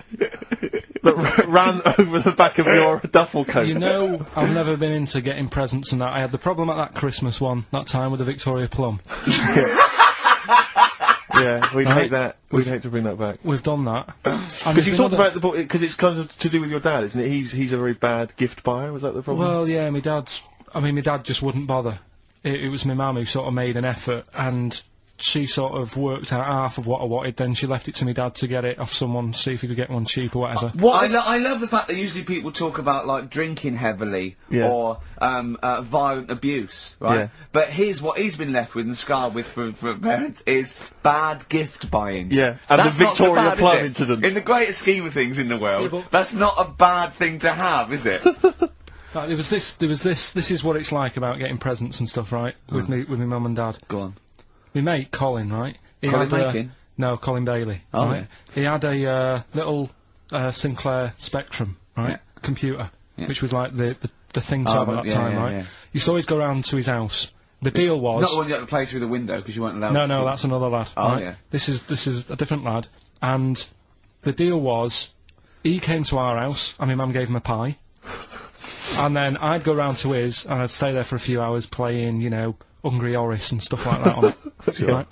that ran over the back of your duffel coat? You know, I've never been into getting presents and that. I had the problem at that Christmas one, that time with the Victoria Plum. Yeah, we'd hate that. We'd hate to bring that back. We've done that. Because you talked about the book, because it's kind of to do with your dad, isn't it? He's a very bad gift buyer, was that the problem? Well, yeah, my dad just wouldn't bother. It was my mum who sort of made an effort, and she sort of worked out half of what I wanted, then she left it to my dad to get it off someone, see if he could get one cheap or whatever. I love the fact that usually people talk about, like, drinking heavily, or, violent abuse, right? Yeah. But here's what he's been left with and scarred with from parents is bad gift buying. Yeah, and That's the not so Victoria bad, Plum is it? incident. In the greater scheme of things in the world, Yeah, but- that's not a bad thing to have, is it? Right, there was this, this is what it's like about getting presents and stuff, right? With my mum and dad. Go on. My mate, Colin, right? He Colin had, Makin? No, Colin Bailey. Oh, right? He had a, little, Sinclair Spectrum, right? Yeah. Computer. Yeah. Which was like the thing to have at that yeah, time, yeah, right? yeah. You used to always go round to his house. The deal was... Not the one you had to play through the window because you weren't allowed No, to. no, that's another lad. Oh, right? yeah. This is a different lad. And the deal was, he came to our house, and my mum gave him a pie. And then I'd go round to his, and I'd stay there for a few hours playing, you know, Hungry Horace and stuff like that on it. Sure. Right?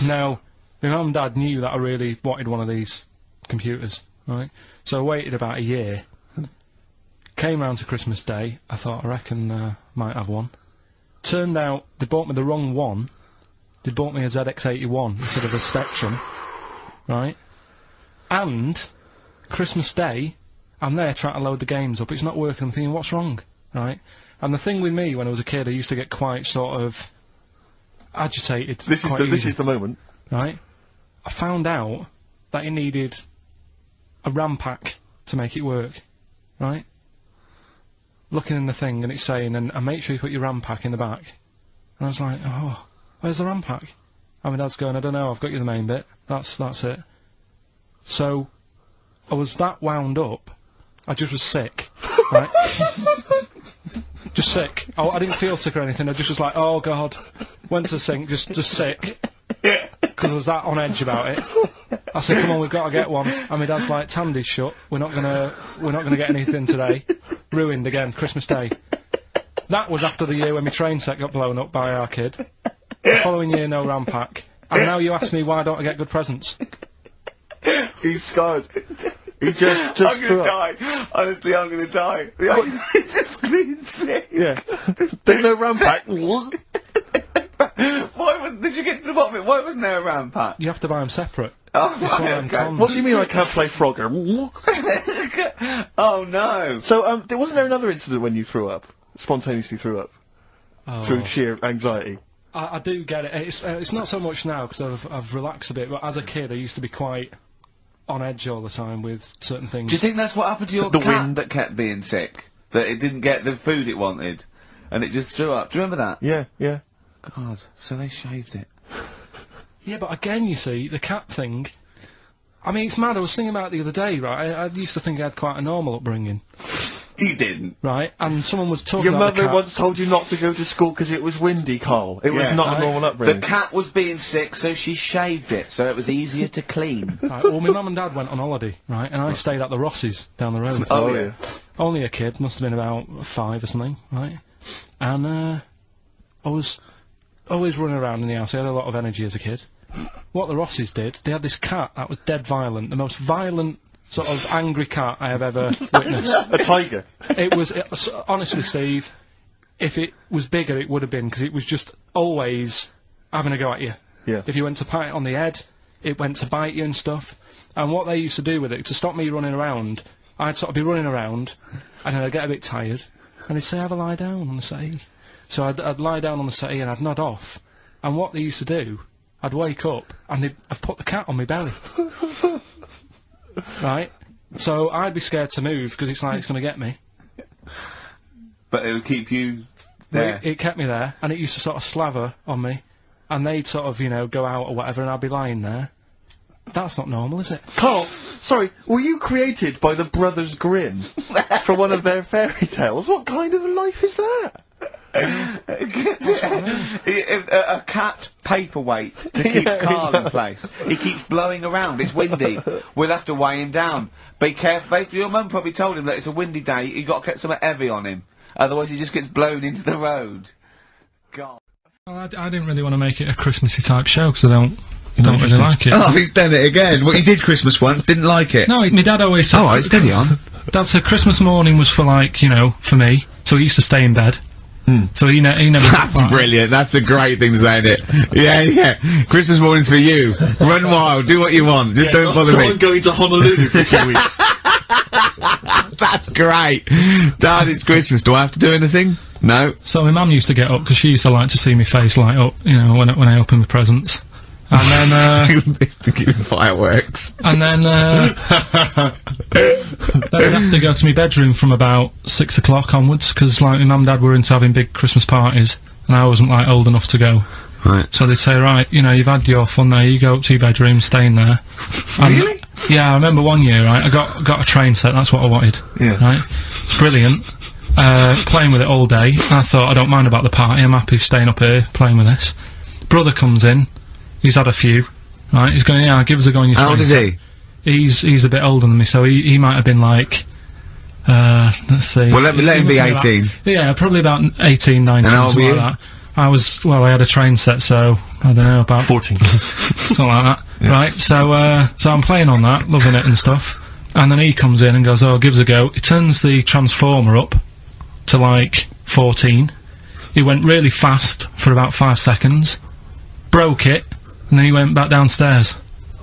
Now, my mum and dad knew that I really wanted one of these computers, right? So I waited about a year. Came round to Christmas Day, I thought, I reckon, might have one. Turned out, they bought me the wrong one. They bought me a ZX81 instead of a Spectrum, right? And, Christmas Day, I'm there trying to load the games up, it's not working, I'm thinking, what's wrong, right? And the thing with me, when I was a kid, I used to get quite sort of agitated. This is the moment. Right? I found out that it needed a RAM pack to make it work, right? Looking in the thing and it's saying, and make sure you put your RAM pack in the back. And I was like, oh, where's the RAM pack? And my dad's going, I don't know, I've got you the main bit. That's it. So, I was that wound up, I just was sick, right? Just sick. I didn't feel sick or anything, I just was like, oh god. Went to the sink, just sick. because I was that on edge about it. I said, come on, we've got to get one. And my dad's like, Tandy's shut. We're not gonna get anything today. Ruined again, Christmas Day. That was after the year when my train set got blown up by our kid. The following year, no RAM pack. And now you ask me why don't I get good presents? He's scarred. He just I'm gonna die. Honestly, I'm gonna die. It's just been sick. Yeah. There's no RAM pack. Did you get to the bottom of it? Why wasn't there a RAM pack? You have to buy them separate. Oh, It's one of them okay. cons. What do you mean I can't play Frogger? Oh no. So, wasn't there another incident when you threw up? Spontaneously threw up? Oh. Through sheer anxiety? I do get it. It's not so much now because I've relaxed a bit, but as a kid I used to be quite on edge all the time with certain things. Do you think that's what happened to your The cat wind. that kept being sick? That it didn't get the food it wanted, and it just threw up. Do you remember that? Yeah, yeah. God, so they shaved it. Yeah, but again, you see, the cat thing, I mean, it's mad. I was thinking about it the other day, right? I used to think I had quite a normal upbringing, You didn't. right? And someone was talking Your about the mother cat. once told you not to go to school because it was windy, Carl. It was Yeah. not Right. a normal The upbringing. cat was being sick, so she shaved it, so it was easier to clean. Right, well, my mum and dad went on holiday, right? And I stayed at the Ross's down the road. Oh, yeah. Only a kid, must have been about 5 or something, right? And I was always running around in the house. I had a lot of energy as a kid. What the Rosses did, they had this cat that was dead violent, the most violent sort of angry cat I have ever witnessed. A tiger. It was honestly, Steve, if it was bigger, it would have been, because it was just always having a go at you. Yeah. If you went to pat it on the head, it went to bite you and stuff. And what they used to do with it, to stop me running around, I'd sort of be running around, and then I'd get a bit tired, and they'd say, have a lie down on the settee. So I'd lie down on the settee and I'd nod off. And what they used to do, I'd wake up, and I'd put the cat on my belly. Right? So I'd be scared to move, because it's like it's going to get me. But it would keep you there. It kept me there, and it used to sort of slaver on me, and they'd sort of, you know, go out or whatever, and I'd be lying there. That's not normal, is it? Carl, sorry, were you created by the Brothers Grimm for one of their fairy tales? What kind of a life is that? A cat paperweight to keep Carl in place. He keeps blowing around. It's windy. We'll have to weigh him down. Be careful. Your mum probably told him that it's a windy day. You got to get something heavy on him. Otherwise, he just gets blown into the road. God. Well, I didn't really want to make it a Christmassy type show, because I don't really like it. Oh, he's done it again. Well, he did Christmas once. Didn't like it. No, my dad always said... All right, steady on. Dad said Christmas morning was for, like, you know, for me, so he used to stay in bed. So he never... That's brilliant. That's a great thing to say, isn't it? Yeah, yeah. Christmas morning's for you. Run wild. Do what you want. Just don't bother me. I'm going to Honolulu for 2 weeks. That's great. Dad, it's Christmas. Do I have to do anything? No. So my mum used to get up, because she used to like to see my face light up, you know, when I opened the presents. And then, to give him fireworks. and then, then I'd have to go to my bedroom from about 6 o'clock onwards, because, like, my mum and dad were into having big Christmas parties, and I wasn't, like, old enough to go. Right. So they'd say, right, you know, you've had your fun there, you go up to your bedroom, stay in there. Really? Yeah, I remember one year, right, I got a train set, that's what I wanted. Yeah. Right? It's brilliant. Playing with it all day. I thought, I don't mind about the party, I'm happy staying up here, playing with this. Brother comes in, he's had a few, right, he's going, yeah, give us a go on your train How old is set. he? He's a bit older than me, so he might have been like, let's see. Well, let him be 18. Yeah, probably about 18, 19, And how old something were like you? that. I I had a train set, so, I don't know, about 14. something like that. Right, so I'm playing on that, loving it and stuff, and then he comes in and goes, oh, give us a go. He turns the transformer up to, like, 14. He went really fast for about 5 seconds, broke it, and then he went back downstairs.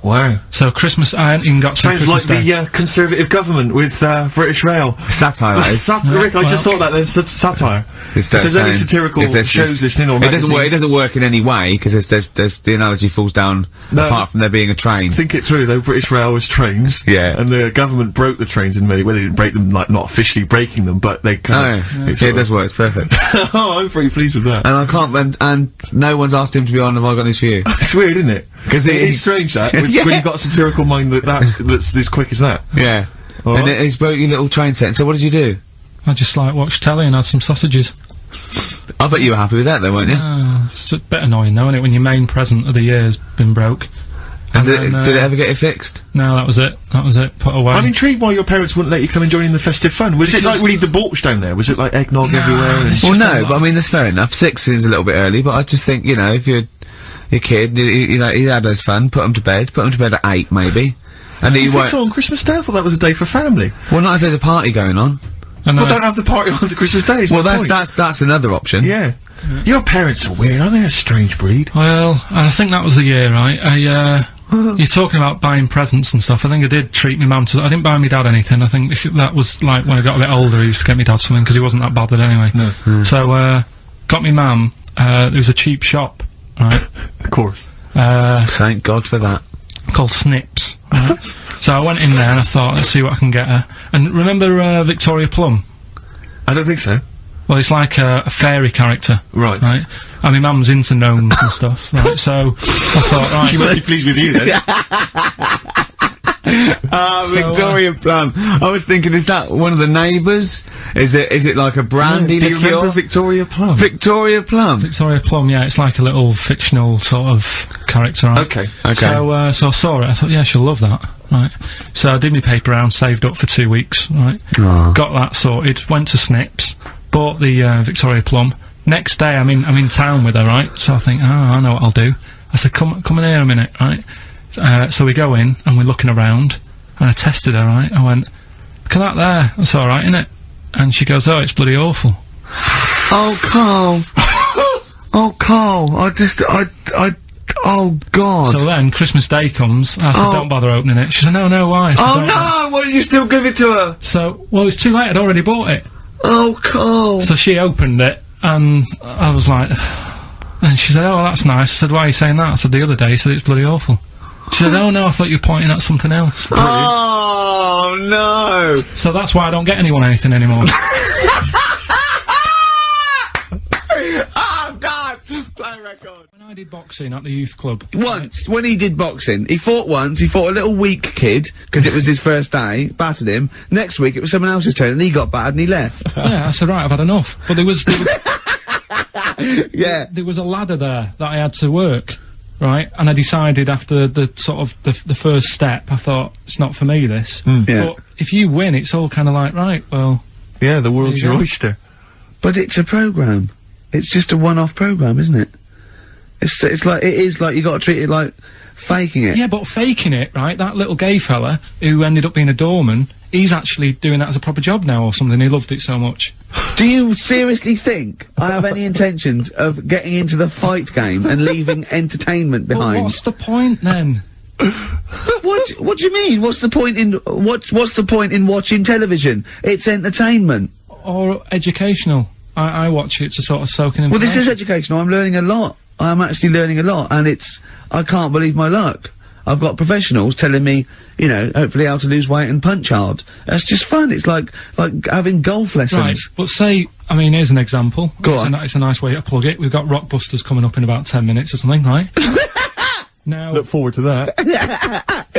Wow. So Christmas, I hadn't even got to Sounds like Christmas Day. the Conservative government with British Rail. Satire, that is. Rick, I just thought that there's satire. If there's any satirical shows listening or it doesn't work. It magazines, doesn't work in any way because there's the analogy falls down. No. Apart from there being a train. think it through though. British Rail was trains. Yeah. And the government broke the trains in many. Well, they didn't break them, like not officially breaking them, but they kind of. Yeah, it does work. It's perfect. Oh, I'm pretty pleased with that. And I can't. And no one's asked him to be on. Have I got news for you? It's weird, isn't it? 'Cause it is strange that when you've got a satirical mind that's as quick as that. Yeah. All And right. then he's broke your little train set. So what did you do? I just, like, watched telly and had some sausages. I bet you were happy with that though, weren't you? It's a bit annoying though, isn't it, when your main present of the year's been broke. And did it ever get it fixed? No, that was it. That was it. Put away. I'm intrigued why your parents wouldn't let you come and join in the festive fun. Was it like really debauched down there? Was it like eggnog everywhere? And Well, no, but I mean, that's fair enough. 6 is a little bit early, but I just think, you know, if you're a kid, you know, he had his fun, put him to bed at 8, maybe. And you think so on Christmas Day? I thought that was a day for family. Well, not if there's a party going on. Well, don't have the party on Christmas Day. Well, that's another option. Yeah. Your parents are weird, aren't they? A strange breed. Well, and I think that was the year, right? You're talking about buying presents and stuff. I think I did treat my mum to. I didn't buy my dad anything. I think that was like when I got a bit older. I used to get my dad something because he wasn't that bothered anyway. No. So got my mum. There was a cheap shop, right? Of course. Thank God for that. Called Snips. Right? So I went in there and I thought, let's see what I can get her. And remember Victoria Plum? I don't think so. Well, it's like a fairy character. Right. Right? And my mum's into gnomes and stuff, right? So I thought, right. She must be pleased with you then. Victoria Plum. I was thinking, is that one of the neighbours? Is it like a brandy Do you liqueur? remember Victoria Plum? Victoria Plum. Victoria Plum, yeah, it's like a little fictional sort of character, right? Okay. So I saw it, I thought, yeah, she'll love that, right? So I did my paper round, saved up for 2 weeks, right? Oh. Got that sorted, went to Snips, bought the Victoria Plum. Next day, I'm in town with her, right? So I think, I know what I'll do. I said, come in here a minute, right? So we go in, and we're looking around, and I tested her, right? I went, look at that there, that's alright, innit? And she goes, oh, it's bloody awful. Oh, Carl. Oh, Carl, oh, God. So then, Christmas Day comes, I said, don't bother opening it. She said, no, why? I said, Oh, no, why did you still give it to her? So, well, it's too late, I'd already bought it. Oh, Carl. So she opened it, and I was like, and she said, oh, that's nice. I said, why are you saying that? I said, the other day, you said it's bloody awful. She said, oh no, I thought you were pointing at something else. Oh, no. So that's why I don't get anyone anything anymore. Oh, God. Play record. When I did boxing at the youth club. Once, when he did boxing, he fought once, he fought a little weak kid, because it was his first day, battered him. Next week, it was someone else's turn, and he got battered and he left. Yeah, I said, right, I've had enough. But there was Yeah. there was a ladder there that I had to work, right? And I decided after the sort of the first step, I thought, it's not for me, this. Yeah. But if you win, it's all kind of like, right, well... Yeah, the world's There your you go. oyster. But it's a programme. It's just a one-off programme, isn't it? It's like, it is like, you gotta treat it like faking it. Yeah, but faking it, right? That little gay fella who ended up being a doorman, he's actually doing that as a proper job now or something. He loved it so much. Do you seriously think I have any intentions of getting into the fight game and leaving entertainment Well, behind? what's the point then? What do you mean? What's the point in what's the point in watching television? It's entertainment. Or educational? I watch it to sort of soak in Well, this is information. educational. I'm learning a lot. I'm actually learning a lot, and I can't believe my luck. I've got professionals telling me, you know, hopefully how to lose weight and punch hard. That's just fun. It's like having golf lessons. Right, but say, I mean, here's an example. Go It's on. It's a nice way to plug it. We've got Rockbusters coming up in about 10 minutes or something, right? Now, Look forward to that.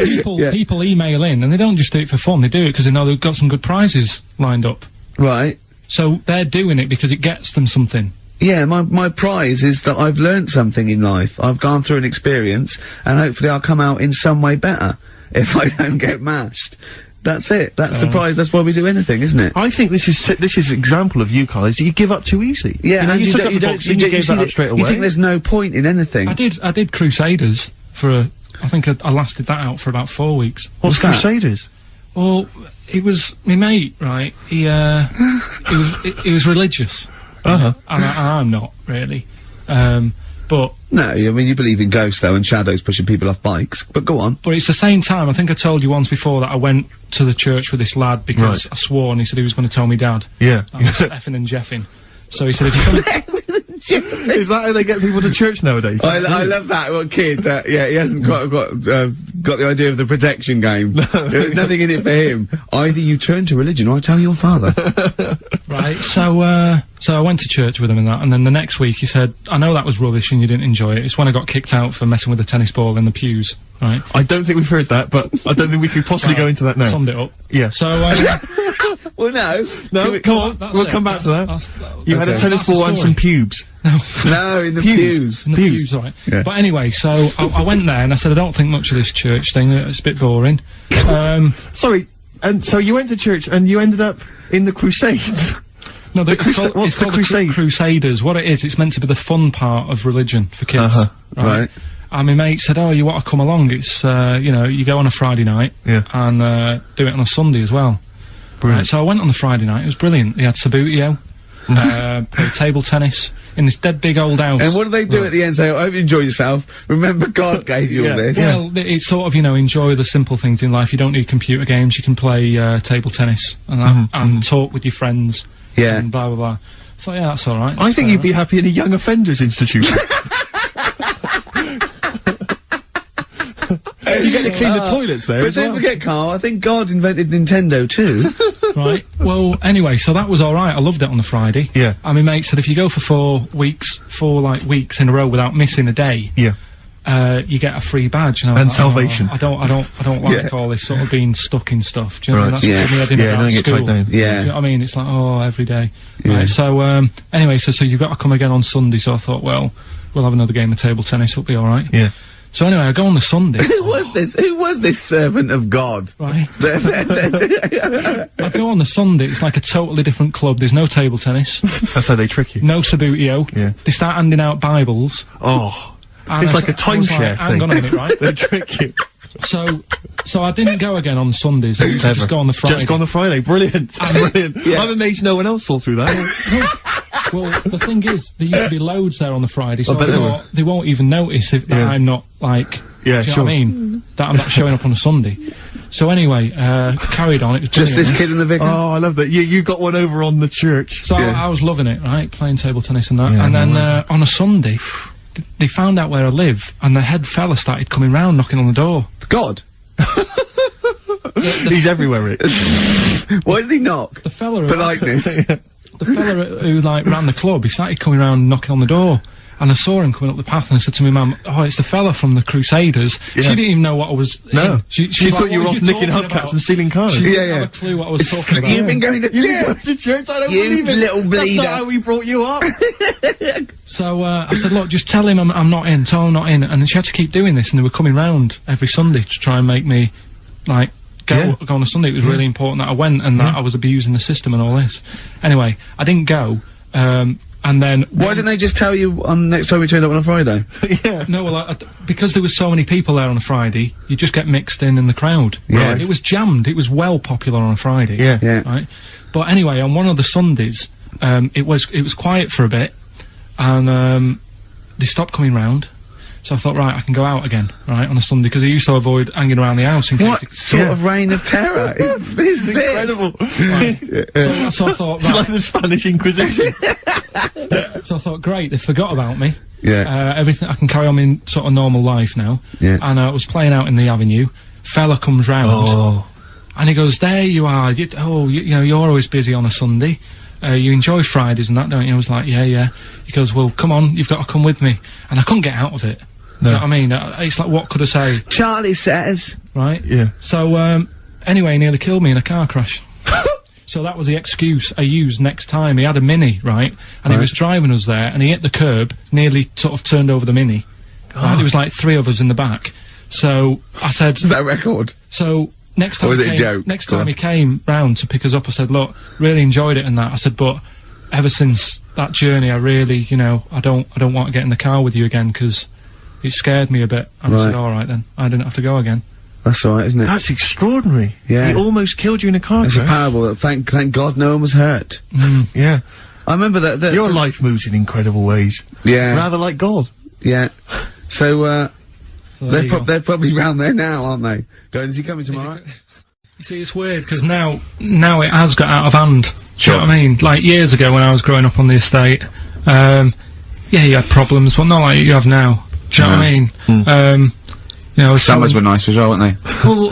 people email in, and they don't just do it for fun, they do it because they know they've got some good prizes lined up. Right. So they're doing it because it gets them something. Yeah, my prize is that I've learned something in life. I've gone through an experience, and hopefully I'll come out in some way better if I don't get mashed. That's it. That's the prize. That's why we do anything, isn't it? I think this is example of you, Carl, is you give up too easy. Yeah, you know, and you took up the don't boxing, you gave that up straight away. You think there's no point in anything? I did Crusaders for I think I lasted that out for about 4 weeks. What's that? Crusaders? Well, it was my mate, right? He was religious. Uh-huh. And I'm not really. But No, I mean, you believe in ghosts, though, and shadows pushing people off bikes. But go on. it's the same time, I think I told you once before that I went to the church with this lad because Right. I swore and he said he was going to tell me dad. Yeah. I was effing and jeffing. So he said, if you come Is that how they get people to church nowadays? I love that one kid that he hasn't got the idea of the protection game. There's nothing in it for him. Either you turn to religion or I tell your father. Right, so I went to church with him and that, and then the next week he said, I know that was rubbish and you didn't enjoy it. It's when I got kicked out for messing with the tennis ball in the pews, right? I don't think we've heard that, but I don't think we could possibly go into that now. Summed it up. Yeah. So, Well, no. Come on, we'll come back to that. You had a tennis ball and some pubes. No, in the pews. In the pews, right. Yeah. But anyway, so I went there and I said, I don't think much of this church thing, it's a bit boring. Sorry, and so you went to church and you ended up in the Crusades? No, it's called the Crusade? Crusaders. What it is, it's meant to be the fun part of religion for kids. Right. And my mate said, oh, you want to come along? It's, you know, you go on a Friday night. Yeah. And, do it on a Sunday as well. Brilliant. Right, so I went on the Friday night, it was brilliant. They had Sabutio, played table tennis, in this dead big old house. And what do they do at the end? Say, I hope you enjoy yourself. Remember God gave you all this. Well, it's sort of, you know, enjoy the simple things in life. You don't need computer games, you can play, table tennis, and that, and talk with your friends. Yeah. And blah, blah, blah. I thought, yeah, that's alright. I think you'd be happy in a young offenders institution. You get to clean the toilets there But as don't well. forget, Carl, I think God invented Nintendo too. Right. Well, anyway, so that was alright. I loved it on the Friday. Yeah. And my mate said if you go for 4 weeks in a row without missing a day, Yeah. you get a free badge. And, I was And like, salvation. I don't like all this sort of being stuck in stuff. Do you know what I mean? That's Yeah. what made me Yeah, about don't get school. tied down. Do you know what I mean? It's like, oh, every day. Right, so, anyway, so you've got to come again on Sunday, so I thought, well, we'll have another game of table tennis, it'll be alright. Yeah. So anyway, I go on the Sunday. Who was this servant of God? Right. I go on the Sunday, it's like a totally different club, there's no table tennis, That's how they trick you. no Sabutio, Yeah. they start handing out Bibles. Oh. and It's I like a s- I was timeshare like, Hang thing. on a minute, right? They trick you. So I didn't go again on Sundays, I used to just go on the Friday. Just go on the Friday. Brilliant. Brilliant. I'm amazed no one else saw through that. Well, the thing is, there used to be loads there on the Friday, so I bet I there thought they won't even notice if that Yeah. I'm not, like, Yeah, do you sure. know what I mean? That I'm not showing up on a Sunday. So anyway, carried on, it was Just brilliant. this kid in the vicar? Oh, I love that. You got one over on the church. So Yeah. I was loving it, right? Playing table tennis and that. Yeah, And no then, way. on a Sunday, they found out where I live, and the head fella started coming round, knocking on the door. God. He's everywhere, Rick. Why did he knock? The fella For likeness. the fella who, like, ran the club, he started coming round knocking on the door. And I saw him coming up the path, and I said to my mum, oh, it's the fella from the Crusaders. Yeah. She didn't even know what I was No. in. She was thought like, you were "What off are nicking talking hubcaps about?" and stealing cars. She Yeah, didn't yeah. have a clue what I was talking about. You've been going to church. to church, I don't You believe it. little That's bleeder. not how we brought you up. So, I said, look, just tell him I'm not in, tell him I'm not in. And she had to keep doing this, and they were coming round every Sunday to try and make me, like, go on a Sunday. It was really important that I went, and that I was abusing the system and all this. Anyway, I didn't go, and then... Why didn't they just tell you on next time we turned up on a Friday? Yeah. No, well, because there was so many people there on a Friday, you just get mixed in the crowd. Right. It was jammed. It was well popular on a Friday. Yeah. Yeah. Right. But anyway, on one of the Sundays, it was quiet for a bit, and they stopped coming round. So I thought, right, I can go out again, right, on a Sunday, because I used to avoid hanging around the house in case... What sort of reign of terror is this? Incredible. So I thought, It's like right, the Spanish Inquisition. so I thought, great, they forgot about me. Yeah. Everything, I can carry on in sort of normal life now. Yeah. And I was playing out in the avenue. Fella comes round, Oh. and he goes, there you are, you know, you're always busy on a Sunday. You enjoy Fridays and that, don't you? I was like, yeah. He goes, well, come on, you've got to come with me. And I couldn't get out of it. Do you know what I mean? It's like, what could I say, Charlie says. right? Yeah. So, anyway, he nearly killed me in a car crash. So that was the excuse I used next time. He had a Mini, right? And he was driving us there, and he hit the curb, nearly sort of turned over the Mini. Right? There was like 3 of us in the back. So, I said... Is that a record? So, next time Or was he it a came, joke? Next Go time on. he came round to pick us up, I said, look, really enjoyed it and that. I said, but ever since that journey, I really, you know, I don't want to get in the car with you again, because it scared me a bit. And I said, Right. alright then, I didn't have to go again. That's alright, isn't it? That's extraordinary. Yeah. He almost killed you in a car It's a crash. parable. Thank God no one was hurt. Yeah. I remember that. Your life moves in incredible ways. Yeah. Rather like God. Yeah. So, So there you go. they're probably round there now, aren't they? Going, is he coming tomorrow? You see, it's weird, because now it has got out of hand. Do Sure. you know what I mean? Like, years ago when I was growing up on the estate, yeah, you had problems, but not like you have now. Do you know what I mean? You know, Summers were nice as well, weren't they? well,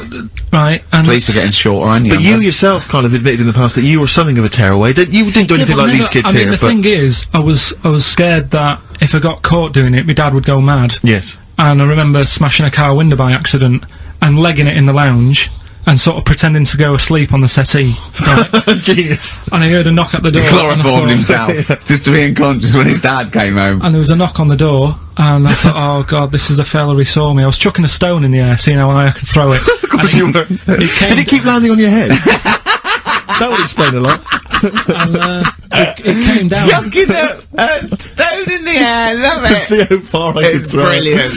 right, and... Police are getting shorter, aren't you? But you yourself kind of admitted in the past that you were something of a tearaway. You didn't do anything but like these never- kids I mean, here, the but... thing is, I was scared that if I got caught doing it, my dad would go mad. Yes. And I remember smashing a car window by accident and legging it in the lounge, and sort of pretending to go asleep on the settee. Right? Genius. And I heard a knock at the door. Chloroformed himself just to be unconscious when his dad came home. And there was a knock on the door, and I thought, oh god, this is a fella who saw me. I was chucking a stone in the air, seeing how high I could throw it. Of course you were. Did it keep landing on your head? That would explain a lot. And it came down. Chucking a stone in the air, love To it. see how far I could It's throw it. brilliant.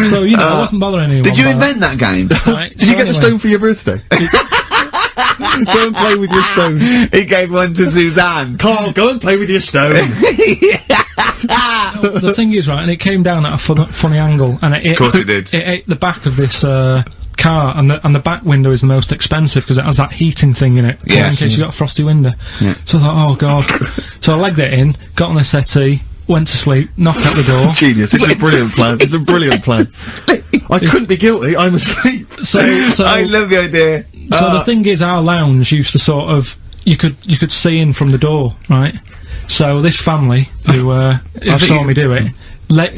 So, you know, I wasn't bothering anyone. Did you by invent that game? that, right? Did you get the stone for your birthday? Go and play with your stone. He gave one to Suzanne. Carl, go and play with your stone. The thing is, right, and it came down at a funny angle, and Of course it did. It ate the back of this car, and the back window is the most expensive because it has that heating thing in it, Yeah. in case you got a frosty window. Yeah. So I thought, oh god. So I legged it in, got on the settee, went to sleep, knocked at the door. Genius. It's a brilliant plan. It's a brilliant plan. I couldn't be guilty. I'm asleep. So I love the idea. So the thing is, our lounge used to sort of you could see in from the door, right? So this family who saw me do it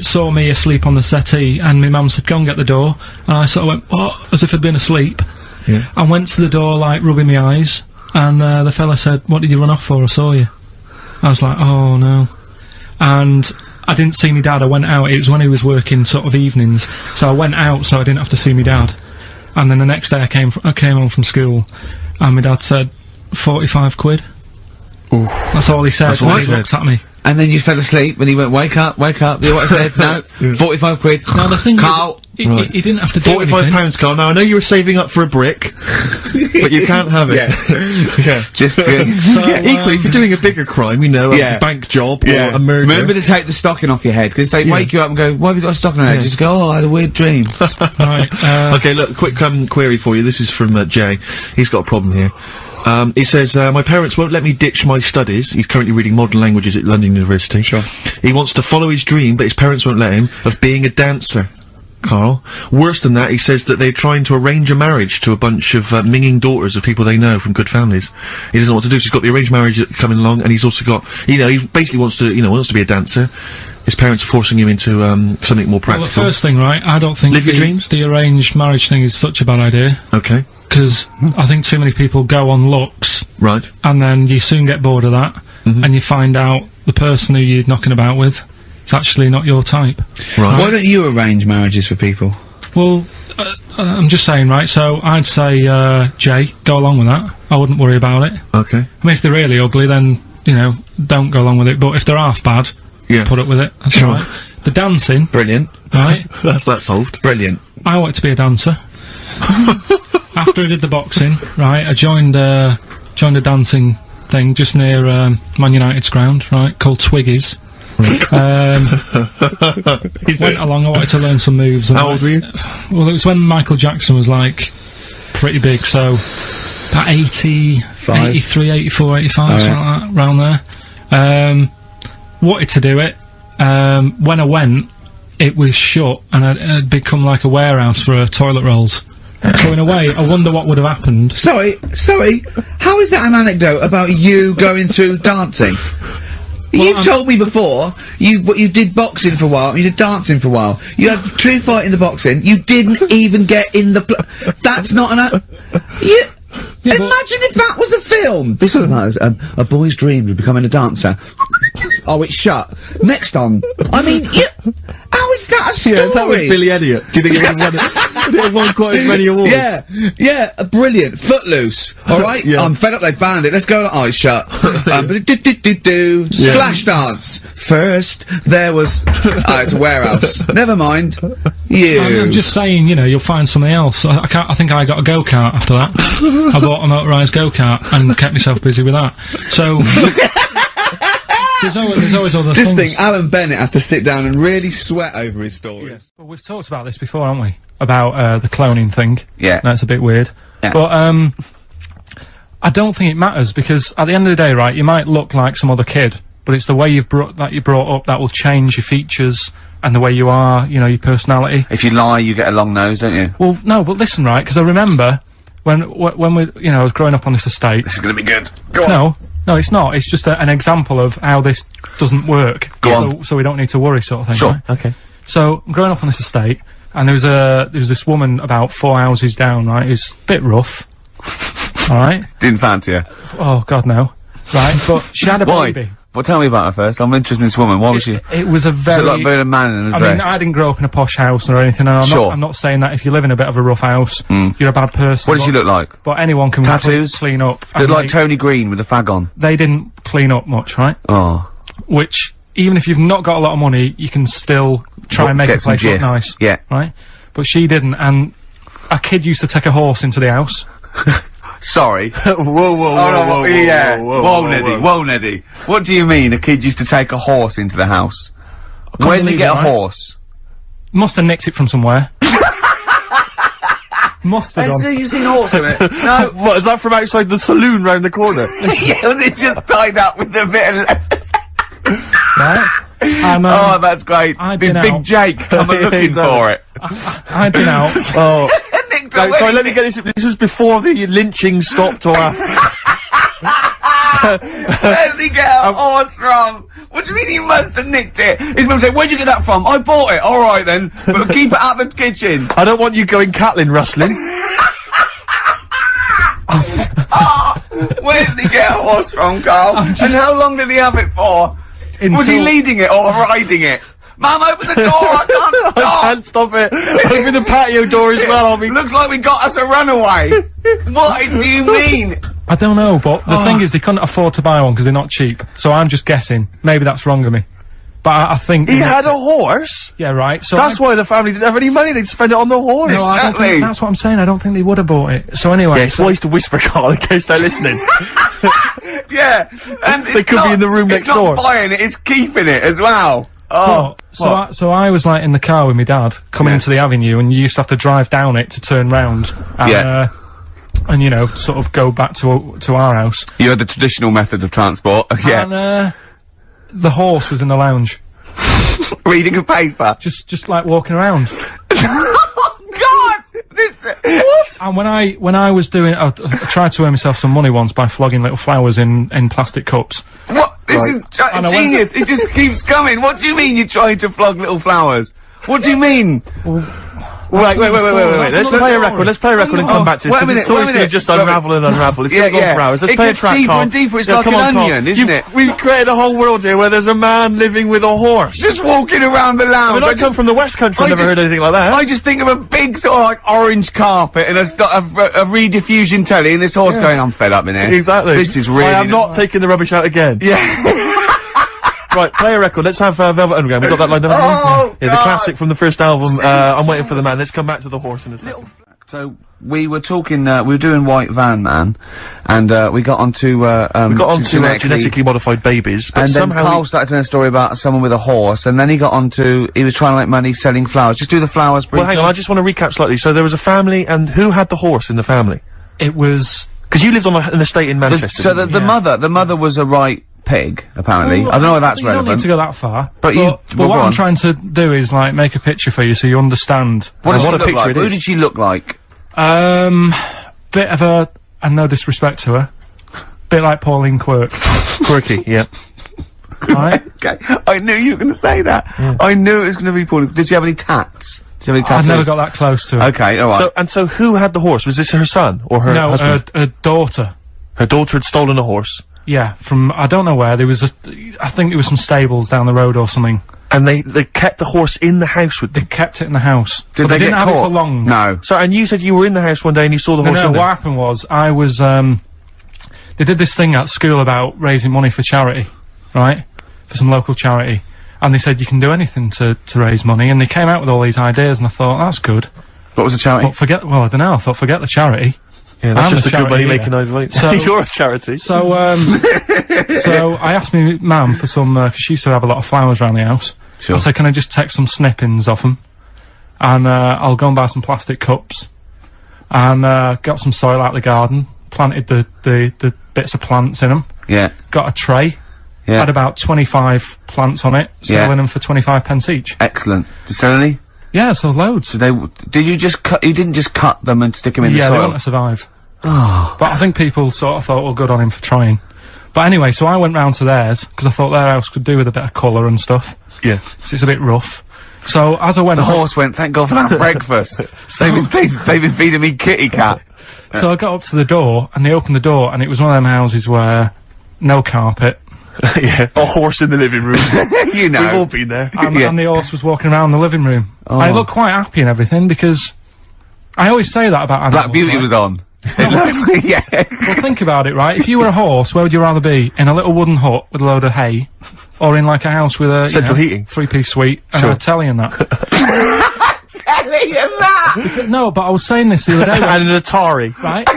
saw me asleep on the settee, and my mum said, "Go and get the door," and I sort of went, "What?" as if I'd been asleep. Yeah. I went to the door, like rubbing my eyes, and the fella said, "What did you run off for? I saw you." I was like, "Oh no," and I didn't see my dad. I went out. It was when he was working sort of evenings, so I went out so I didn't have to see my dad. And then the next day I came home from school, and my dad said, 45 quid. Oof. That's all he said. That's all when he he looked at me. And then you fell asleep, and he went, wake up, wake up. You know what I said? No, 45 quid. Now the thing Carl. is, he didn't have to do anything. £45, Carl. Now I know you were saving up for a brick, but you can't have it. Yeah. Just Equally, if you're doing a bigger crime, you know, Yeah. a bank job or a murder. Remember to take the stocking off your head, because they wake you up and go, why have you got a stocking on your head? Just go, oh, I had a weird dream. Right. Okay, look, quick query for you. This is from Jay. He's got a problem here. He says, my parents won't let me ditch my studies. He's currently reading modern languages at London University. Sure. He wants to follow his dream, but his parents won't let him, of being a dancer. Carl. Worse than that, he says that they're trying to arrange a marriage to a bunch of minging daughters of people they know from good families. He doesn't know what to do, so he's got the arranged marriage coming along, and he's also got, you know, he basically wants to be a dancer. His parents are forcing him into something more practical. Well, the first thing, right, I don't think Live your dreams? the arranged marriage thing is such a bad idea. Okay. Because I think too many people go on looks, Right. and then you soon get bored of that, and you find out the person who you're knocking about with is actually not your type. Right. Why don't you arrange marriages for people? Well, I'm just saying, right, so I'd say, Jay, go along with that. I wouldn't worry about it. Okay. I mean, if they're really ugly, then, you know, don't go along with it, but if they're half bad, Yeah. put up with it. That's Sure. alright. The dancing, Brilliant. right, That's that solved. Brilliant. I wanted to be a dancer. After I did the boxing, right, I joined a dancing thing just near Man United's ground, right, called Twiggies. Went along, I wanted to learn some moves. And How old were you? Well, it was when Michael Jackson was, like, pretty big, so about 83, 84, 85, something like that, around there. Wanted to do it. When I went, it was shut, and I'd become like a warehouse for toilet rolls. So in a way, I wonder what would have happened. Sorry, how is that an anecdote about you going through dancing? You've told me before, you did boxing for a while, you did dancing for a while, you had a true fight in the boxing, you didn't even get in the that's not an imagine if that was a film! This is a boy's dream of becoming a dancer. Oh, it's shut. Next on. I mean, how is that a story? Yeah, that was Billy Elliot. Do you think it would have won quite as many awards? Yeah, brilliant. Footloose. Alright? Yeah. I'm fed up they banned it. Let's go. Oh, it's shut. Splash dance. First, there was. It's a warehouse. Never mind. I'm just saying, you know, you'll find something else. I think I got a go-kart after that. I bought a motorised go-kart and kept myself busy with that. So. There's always other things. Just think, Alan Bennett has to sit down and really sweat over his stories. Yeah. Well, we've talked about this before, haven't we? About the cloning thing. Yeah. That's a bit weird. Yeah. But I don't think it matters, because at the end of the day, right, you might look like some other kid, but it's the way you're brought up that will change your features and the way you are, you know, your personality. If you lie, you get a long nose, don't you? Well, no, but listen, right, because I remember when we, you know, I was growing up on this estate. This is gonna be good. Go on. No, it's not. It's just an example of how this doesn't work. Go on. So we don't need to worry, sort of thing. Sure. Right? Okay. So, I'm growing up on this estate, and there was this woman about 4 houses down, right, who's a bit rough. Alright? Didn't fancy her. Oh, God, no. Right, but she had a Why? baby. Well, tell me about her first. I'm interested in this woman. Why was she? It was a very... She looked like a man in a I dress. mean, I didn't grow up in a posh house or anything, and I'm not saying that if you live in a bit of a rough house, you're a bad person. What did she look like? But anyone can Tattoos? clean up. Looked like Tony Green with a fag on. They didn't clean up much, right? Oh. Which, even if you've not got a lot of money, you can still try and make a place look nice. Yeah. Right? But she didn't, and a kid used to take a horse into the house. Sorry. Whoa, whoa, Whoa, Neddy. What do you mean a kid used to take a horse into the house? Where did he get a horse? Must have nicked it from somewhere. Must have done. You've seen a horse in it? No. What, is that from outside the saloon round the corner? Yeah, was it just tied up with a bit of lettuce? Right? Oh, that's great. Big Jake, I'm looking for it. I'd been out. Oh. Sorry, let me get this. This was before the lynching stopped or after. Where did he get a horse from? What do you mean he must have nicked it? His mum said, where'd you get that from? I bought it. Alright then. But keep it out of the kitchen. I don't want you going Catlin rustling. Where did he get a horse from, Carl? And how long did he have it for? Was he leading it or riding it? Mum, open the door, I can't stop! I can't stop it. Open the patio door as well, I'll be... Looks like we got us a runaway. What do you mean? I don't know, but the thing is they couldn't afford to buy one because they're not cheap. So I'm just guessing. Maybe that's wrong of me. But I think... He had a horse? Yeah, right. So that's why the family didn't have any money, they'd spend it on the horse. No, I don't think, that's what I'm saying, I don't think they would have bought it. So anyway... Yeah, it's wise to whisper, Carl, in case they're listening. Yeah, and they could be in the room next door. It's not buying it, it's keeping it as well. Oh, so I was like in the car with my dad coming into the avenue, and you used to have to drive down it to turn round. And, and you know, sort of go back to our house. You had the traditional method of transport. Yeah. And the horse was in the lounge, reading a paper. Just like walking around. Oh God! What? And when I was doing, I tried to earn myself some money once by flogging little flowers in plastic cups. What? This is genius. It just keeps coming. What do you mean you're trying to flog little flowers? What do you mean? Wait. Let's play a record. Let's play a record and come back to this. Because the story's going to just unravel and unravel. It's going to go on for hours. Let's play a track, deeper Carl. and deeper. It's like an onion, isn't it? We've created a whole world here where there's a man living with a horse. Just walking around the lounge. I come from the West Country. I've never heard anything like that. I just think of a big sort of like orange carpet and a rediffusion telly and this horse going, I'm fed up in here. Exactly. This is really... I am not taking the rubbish out again. Yeah. Right, play a record. Let's have Velvet Underground. We've got that lined up. Oh, yeah, the classic from the first album. I'm Waiting for the Man. Let's come back to the horse in a second. So we were talking. We were doing White Van Man, and we got onto genetically modified babies. But and somehow then Carl started telling a story about someone with a horse, and then he got onto. He was trying to make money selling flowers. Just do the flowers briefly. Well, hang on. I just want to recap slightly. So there was a family, and who had the horse in the family? It was because you lived on an estate in Manchester. So the mother was a right pig, apparently. Well, I don't know whether that's relevant. You don't need to go that far. But what I'm trying to do is, like, make a picture for you so you understand. What a picture it is. Who did she look like? Bit of a, and no disrespect to her, bit like Pauline Quirk. Quirky, yeah. Right? Okay. I knew you were going to say that. Yeah. I knew it was going to be Pauline. Did she have any tats? Did she have any tattoos? I've never got that close to her. Okay, alright. So who had the horse? Was this her son or her husband? No, her daughter. Her daughter had stolen a horse. Yeah, from, I don't know where, there was I think it was some stables down the road or something. And they kept the horse in the house with them? They kept it in the house. Did they didn't get have caught? it for long. No. So, and you said you were in the house one day and you saw the horse in there? No, what happened was, I was, they did this thing at school about raising money for charity, right? For some local charity. And they said you can do anything to raise money, and they came out with all these ideas, and I thought, that's good. What was the charity? Well, I don't know, I thought, forget the charity. Yeah, that's just a good money-making idea. So, you're a charity. So, so I asked my mum for some, cause she used to have a lot of flowers around the house. Sure. I said, can I just take some snippings off them? And, I'll go and buy some plastic cups. And, got some soil out of the garden, planted the bits of plants in them. Yeah. Got a tray. Yeah. Had about 25 plants on it, selling them for 25 pence each. Excellent. Did you sell any? Yeah, so loads. So did you just cut, you didn't just cut them and stick them in the soil? Yeah, they want to survive. Oh. But I think people sort of thought, well, good on him for trying. But anyway, so I went round to theirs, because I thought their house could do with a bit of colour and stuff. Yeah. So it's a bit rough. So as I went The up, horse went, thank God for that breakfast. They've been feeding me kitty cat. so I got up to the door, and they opened the door, and it was one of them houses where no carpet, Yeah. A horse in the living room. You know. We've all been there. and the horse was walking around the living room. Oh. I looked quite happy and everything, because I always say that about animals. Black Beauty right? was on. Yeah. Well, think about it, right? If you were a horse, where would you rather be? In a little wooden hut with a load of hay, or in like a house with a Central heating. 3-piece suite and Sure. a telly and that? Telling you that! No, but I was saying this the other day, And an Atari. right?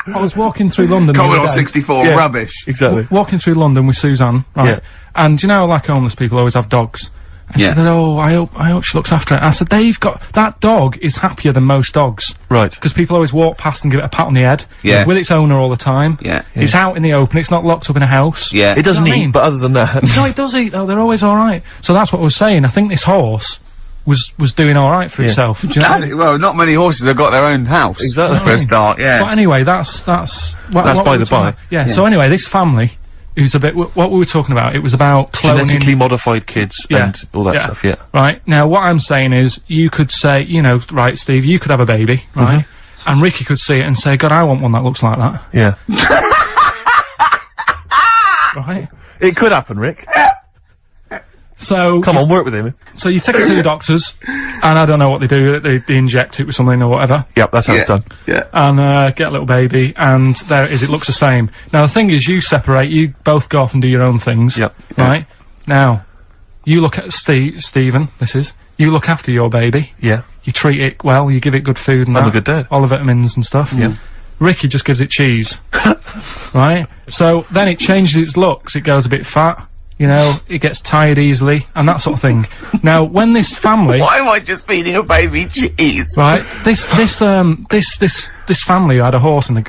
I was walking through London the Commodore other day. 64, Yeah. rubbish. Exactly. Walking through London with Suzanne, right? Yeah. And you know, like homeless people always have dogs. And Yeah. she said, "Oh, I hope she looks after it." I said, that dog is happier than most dogs. Right. Because people always walk past and give it a pat on the head. Yeah. It's with its owner all the time. Yeah. It's out in the open, it's not locked up in a house. Yeah. It doesn't You know what I eat, mean? but other than that. No, it does eat though, they're always alright. So that's what I was saying, I think this horse was doing alright for itself. Do you know what I mean? Well, not many horses have got their own house. Exactly. For a start, yeah. But anyway, that's That's what by we the were talking by. about. Yeah, so anyway, this family, who's a bit, what we were talking about, it was about cloning. Genetically modified kids Yeah. and all that Yeah. stuff, yeah. Right, now what I'm saying is, you could say, you know, right, Steve, you could have a baby, right? And Ricky could see it and say, God, I want one that looks like that, Yeah. right? It could happen, Rick. So, Come on, work with him. so you take it to the doctors, and I don't know what they do, they inject it with something or whatever, Yep, that's how it's done. Yeah. and get a little baby, and there it is, it looks the same. Now the thing is, you separate, you both go off and do your own things, Yep. right? Now, you look at Stephen, you look after your baby, Yeah. you treat it well, you give it good food and I'm a that, good dad. all the vitamins and stuff. Yeah. Ricky just gives it cheese, right? So then it changes its looks, it goes a bit fat, you know, it gets tired easily, and that sort of thing. Now, when this family, Why am I just feeding a baby cheese? right, this family had a horse in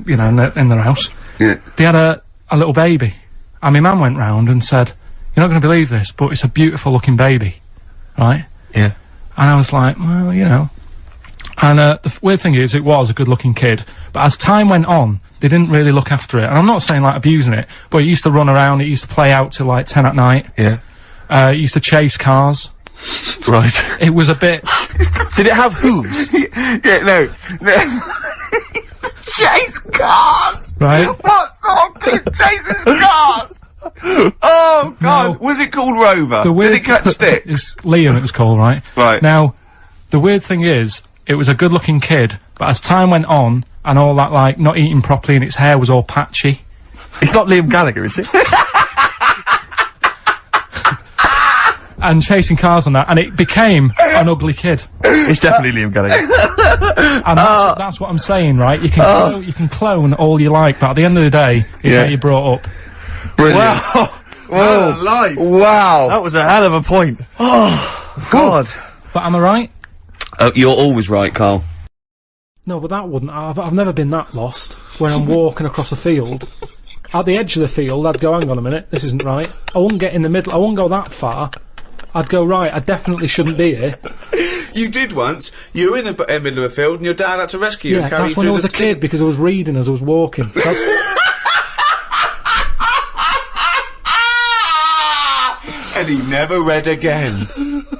their house. Yeah. They had a little baby, and my mum went round and said, "You're not going to believe this, but it's a beautiful looking baby," right? Yeah. And I was like, well, you know. And the weird thing is, it was a good-looking kid, but as time went on, they didn't really look after it. And I'm not saying, like, abusing it, but it used to run around, it used to play out till, like, 10 at night. Yeah. It used to chase cars. Right. It was a bit... Did it have hooves? Yeah, no. Chase cars! Right. What sort of kid chases cars? Oh, God. No. Was it called Rover? The weird Did it catch sticks? It's Liam, it was called, right? Right. Now, the weird thing is, it was a good-looking kid, but as time went on, and all that, like, not eating properly and its hair was all patchy, It's not Liam Gallagher, is it? and chasing cars and that, and it became an ugly kid. It's definitely Liam Gallagher. And that's what I'm saying, right? You can clone all you like, but at the end of the day, it's Yeah. how you brought up. Brilliant. Wow. Whoa. Life. Wow. That was a hell of a point. Oh, God. But am I right? You're always right, Carl. No, but that wouldn't. I've never been that lost. When I'm walking across a field, at the edge of the field, I'd go, hang on a minute, this isn't right. I wouldn't get in the middle. I wouldn't go that far. I'd go, right, I definitely shouldn't be here. You did once. You were in the middle of a field and your dad had to rescue you Yeah, and carry you that's when through I was the a kid because I was reading as I was walking. That's, And he never read again.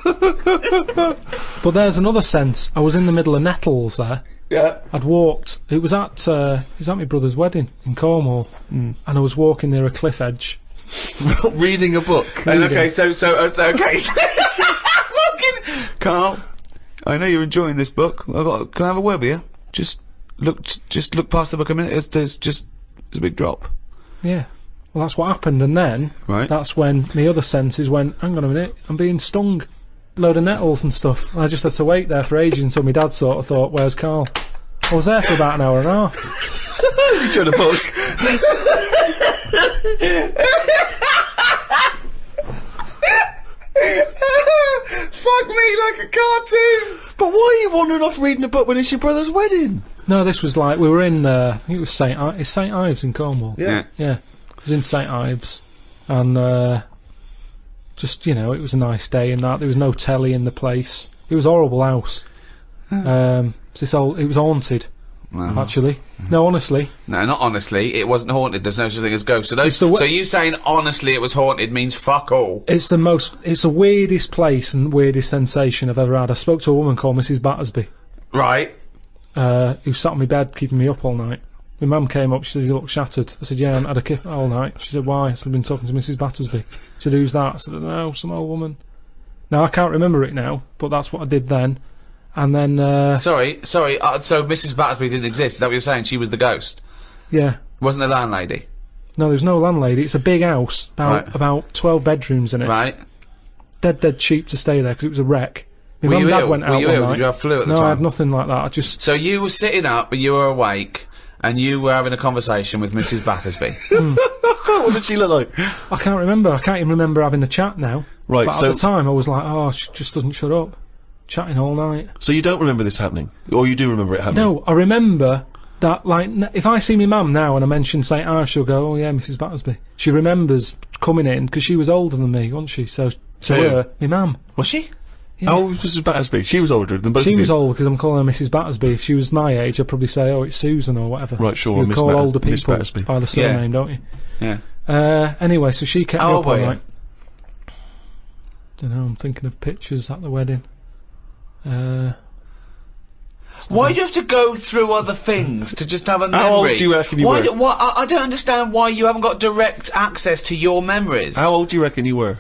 but there's another sense. I was in the middle of nettles there. Yeah. I'd walked. It was at my brother's wedding in Cornwall, and I was walking near a cliff edge. Reading a book. And okay, so okay. Carl, I know you're enjoying this book. Can I have a word with you? Just look past the book a minute. It's a big drop. Yeah. Well, that's what happened, and then Right. that's when the other senses went, hang on a minute, I'm being stung. Load of nettles and stuff. And I just had to wait there for ages until my dad sort of thought, where's Carl? I was there for about an hour and a half. You showed a book. Fuck me like a cartoon. But why are you wandering off reading a book when it's your brother's wedding? No, this was like, we were in, I think it was St Ives in Cornwall. Yeah. Yeah. It was in St Ives. And, just, you know, it was a nice day and that. There was no telly in the place. It was a horrible house. It was haunted. Actually. No, honestly. No, not honestly. It wasn't haunted. There's no such thing as ghosts. So, the so you saying honestly it was haunted means fuck all. It's the weirdest place and weirdest sensation I've ever had. I spoke to a woman called Mrs. Battersby, Right. who sat on my bed keeping me up all night. My mum came up, she said, "You look shattered." I said, "Yeah, I haven't had a kip all night." She said, "Why?" I said, "I've been talking to Mrs. Battersby." She said, "Who's that?" I said, "No, some old woman." Now, I can't remember it now, but that's what I did then. And then, Sorry. So Mrs. Battersby didn't exist. Is that what you're saying? She was the ghost. yeah. Wasn't the landlady. No, there's no landlady. It's a big house, Right. about 12 bedrooms in it. Right. Dead cheap to stay there because it was a wreck. My Were mum you and dad ill? went out Were you one ill? night. Did you have flu at the No, time? I had nothing like that. I just... So you were sitting up, but you were awake, and you were having a conversation with Mrs. Battersby. What did she look like? I can't remember. I can't even remember having the chat now. Right, But so- at the time, I was like, oh, she just doesn't shut up. Chatting all night. So you don't remember this happening? Or you do remember it happening? No, I remember that, like, if I see my mum now and I mention St. Ives, she'll go, "Oh, yeah, Mrs. Battersby." She remembers coming in, because she was older than me, wasn't she? So, to Who? her, my mum. Was she? Yeah. How old was Mrs. Battersby? She was older than both She of you. was old, because I'm calling her Mrs. Battersby. If she was my age, I'd probably say, "Oh, it's Susan," or whatever. Right, sure, You Miss call older Miss people Battersby. by the surname, don't you? Yeah. Anyway, so she kept How me old up all were you? night. Don't know, I'm thinking of pictures at the wedding. Why do you have to go through other things to just have a memory? How old do you reckon you why were? I don't understand why you haven't got direct access to your memories. How old do you reckon you were?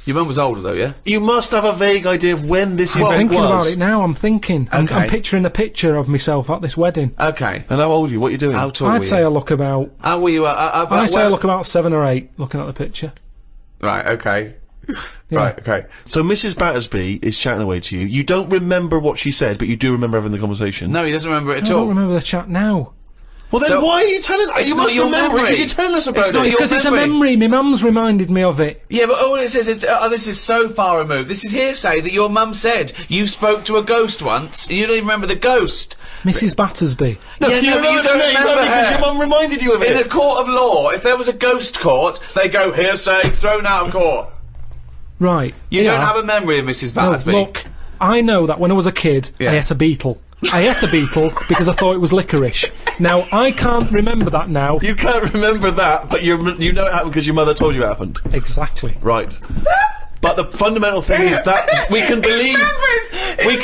Your mum was older though, yeah? You must have a vague idea of when this I'm event thinking about was. it now, I'm thinking. I'm Okay. picturing the picture of myself at this wedding. Okay. And how old are you? What are you doing? How tall were I'd say you? I look about... How were you? I'd say I look about 7 or 8, looking at the picture. Right, okay. Yeah. Right, okay. So Mrs. Battersby is chatting away to you. You don't remember what she said, but you do remember having the conversation. No, he doesn't remember it I at don't all. remember the chat now. Well then, So- why are you telling? It's You not must your remember it memory. because you're telling us about It's not it. your Because it's a memory. memory, my mum's reminded me of it. Yeah, but all it says is, this is so far removed. This is hearsay that your mum said you spoke to a ghost once, and you don't even remember the ghost. Mrs. Battersby. No, Yeah, you no, but remember you the don't name remember only because her. your mum reminded you of In a it. court of law, if there was a ghost court, they go hearsay, thrown out of court. Right. You yeah. don't have a memory of Mrs. No, Battersby. look, I know that when I was a kid, Yeah. I ate a beetle. I ate a beetle because I thought it was licorice. Now, I can't remember that now. You can't remember that, but you know it happened because your mother told you it happened. Exactly. Right. But the fundamental thing is that we can believe we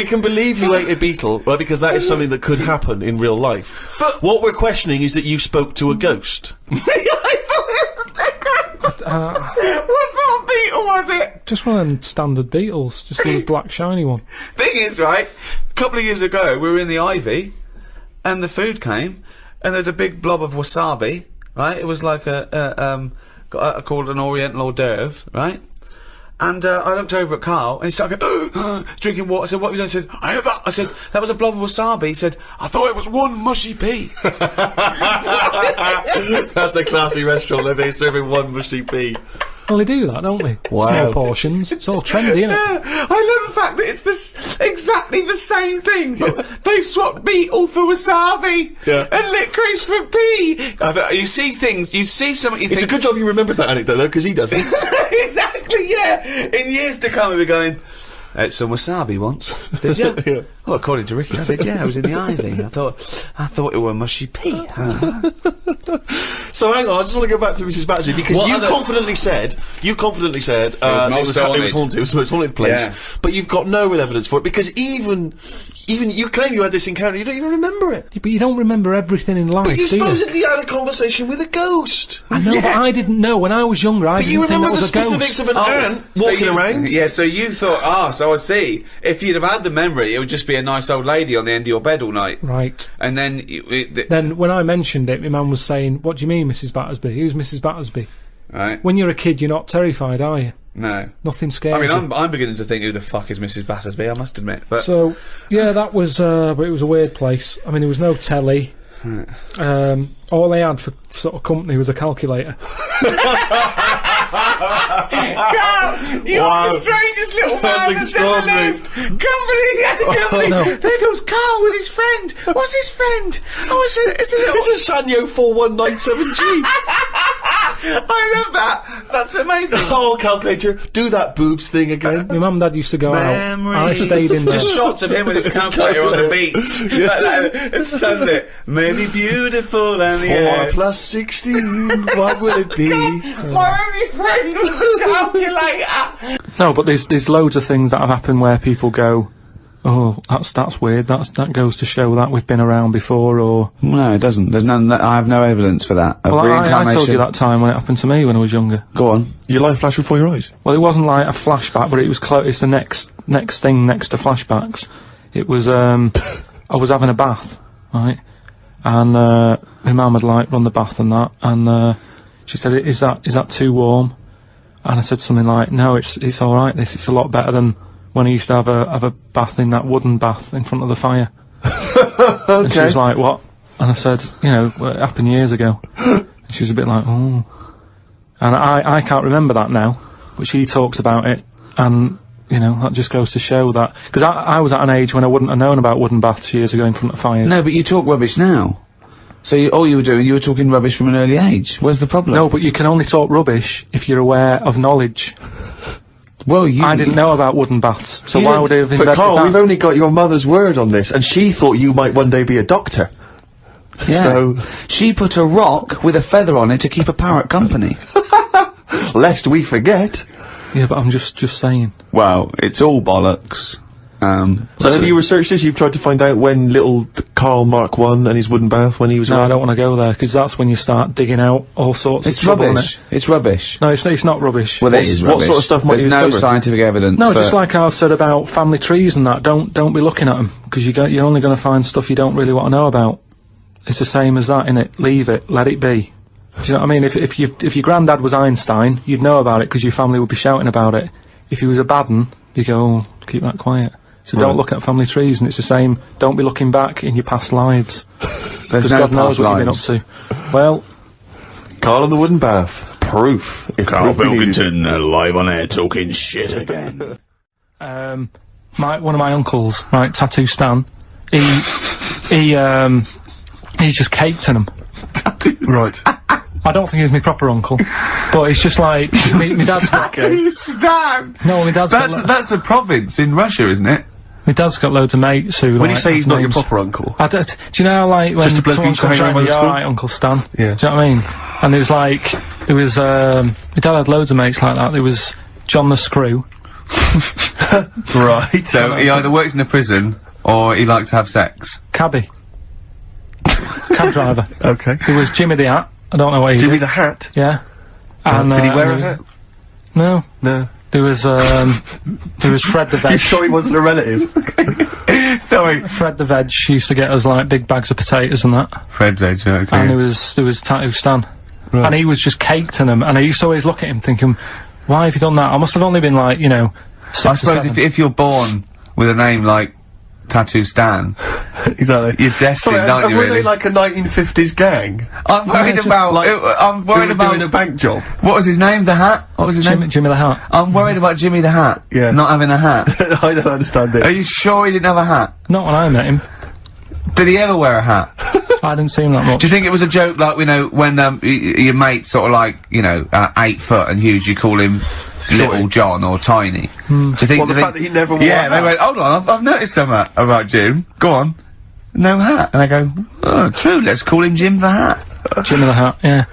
can believe you ate a beetle, right? Because that is something that could happen in real life. But- what we're questioning is that you spoke to a ghost. What sort of beetle was it? Just one of them standard beetles, just a black shiny one. Thing is, right, a couple of years ago, we were in the Ivy, and the food came, and there's a big blob of wasabi, right? It was like called an Oriental hors d'oeuvre, right? And I looked over at Karl, and he started going, drinking water. I said, "What have you done?" He said, "I had that." I said, "That was a blob of wasabi." He said, "I thought it was one mushy pea." That's a classy restaurant where they're serving one mushy pea. Well, they do that, don't they? Wow. Small portions. It's all trendy, isn't it? I love the fact that it's exactly the same thing, but they've swapped beetle for wasabi Yeah. and licorice for pea. You see things, you see something, you It's a think, good job you remembered that anecdote though, because he doesn't. exactly, yeah. In years to come, we'll be going, "Ate some wasabi once, did you?" Yeah. Well, according to Ricky, I did. Yeah, I was in the Ivy. I thought it were mushy pea. So hang on, I just want to go back to Mrs. Battersby because What you other- confidently said it was haunted. It was the most haunted place. Yeah. But you've got no real evidence for it because even you claim you had this encounter, you don't even remember it. But you don't remember everything in life, But you do you? supposedly had a conversation with a ghost. I know, but I didn't know. When I was younger, I But you didn't think remember that the was a specifics ghost. of an ant walking around. Yeah, so you thought, so I see. If you'd have had the memory, it would just be a nice old lady on the end of your bed all night. Right. And then, Then, when I mentioned it, my mum was saying, "What do you mean, Mrs. Battersby? Who's Mrs. Battersby?" right? When you're a kid, you're not terrified, are you? No. Nothing scares I mean, you. I'm beginning to think, who the fuck is Mrs. Battersby? I must admit. But So, yeah, that was, but it was a weird place. I mean, there was no telly. All they had for sort of company was a calculator. you are the strangest little man that's ever extraordinary. lived. Company. No. There goes Karl with his friend. What's his friend? Oh, it's a little. It's a Sanyo 4197G. I love that. That's amazing. Oh, calculator, do that boobs thing again. My mum and dad used to go out. I Memories. stayed in there. Just shots of him with his calculator on the beach. It's sunlit. Maybe beautiful and the 4 air. plus 16, what will it be? My only friend was a calculator. No, but there's loads of things that have happened where people go, oh, that's weird. That goes to show that we've been around before, or. No, it doesn't. There's none. I have no evidence for that. Of Well, reincarnation. I told you that time when it happened to me when I was younger. Go on. Your life flashed before your eyes. Well, it wasn't like a flashback, but it was close. It's the next thing next to flashbacks. It was I was having a bath, right, and my mum had like run the bath and that, and she said, "Is that too warm?" And I said something like, "No, it's all right. It's a lot better than when I used to have a bath in that wooden bath in front of the fire." Okay. And she was like, "What?" And I said, "You know, it happened years ago." And she was a bit like, "Oh." And I can't remember that now, but she talks about it, and, you know, that just goes to show that. Because I was at an age when I wouldn't have known about wooden baths years ago in front of fires. No, but you talk rubbish now. So all you were doing, you were talking rubbish from an early age. Where's the problem? No, but you can only talk rubbish if you're aware of knowledge. Well, I didn't know about wooden baths, so You why didn't- would I have But invented Carl, that? we've only got your mother's word on this, and she thought you might one day be a doctor. Yeah. So, She put a rock with a feather on it to keep a parrot company. lest we forget. Yeah, but I'm just saying. Well, it's all bollocks. So have you researched this? You've tried to find out when little Karl Mark I and his wooden bath, when he was No, I around? don't want to go there, because that's when you start digging out all sorts It's of trouble, rubbish. innit? It's rubbish. No, it's not rubbish. Well, it is what rubbish. sort of stuff might There's you no discover? scientific evidence. No, for- just like I've said about family trees and that, don't be looking at them, because you're only going to find stuff you don't really want to know about. It's the same as that, innit? Leave it, let it be. Do you know what I mean? If your granddad was Einstein, you'd know about it because your family would be shouting about it. If he was a bad un, you go, oh, keep that quiet. So don't look at family trees, and it's the same. Don't be looking back in your past lives, There's because no God knows past what you've lives. been up to. Well, Karl and the wooden bath. Proof. If Karl proof we needed. Pilkington, live on air, talking shit again. one of my uncles, right, Tattoo Stan, he's just caked in them. Right. I don't think he's my proper uncle, but it's just like my dad's got. Stan! No, my dad's got. That's a province in Russia, isn't it? My dad's got loads of mates who. When you like, say he's have not your names. proper uncle. Do you know, like, when Just a bloke someone who used to comes hang around round, with the you're school? alright, Uncle Stan? Yeah. Do you know what I mean? And there was, my dad had loads of mates like that. There was John the Screw. Right. So he either works in a prison or he likes to have sex. Cabbie. Cab driver. Okay. There was Jimmy the Hat. I don't know what he Jimmy did. the Hat. Yeah. And, Did he wear a and hat? No. No. There was Fred the You Veg. sure he wasn't a relative? Sorry. Fred the Veg used to get us, like, big bags of potatoes and that. Fred Veg, okay. And there was Tattoo Stan. Right. And he was just caked in them. And I used to always look at him thinking, why have you done that? I must have only been, like, you know, 6 I or suppose 7. if you're born with a name like Tattoo Stan, Exactly. you're destined, Sorry, aren't you, were really? they like a 1950s gang? I'm worried just about, like- I'm Who worried were about, doing a bank job? what was his name, the Hat? What was his name? Jimmy the Hat. I'm worried about Jimmy the Hat. Yeah. Not having a hat. I don't understand Are it. you sure he didn't have a hat? Not when I met him. Did he ever wear a hat? I didn't see him that much. Do you think it was a joke, like, you know, when, your mate's sort of like, you know, 8 foot and huge, you call him Little John or Tiny? Do you think? Well, the do you fact that he never wore Yeah, a they hat. went, hold on, I've noticed something about Jim. Go on. No hat. And I go, oh, true, let's call him Jim the Hat. Jimmy the Hat, yeah.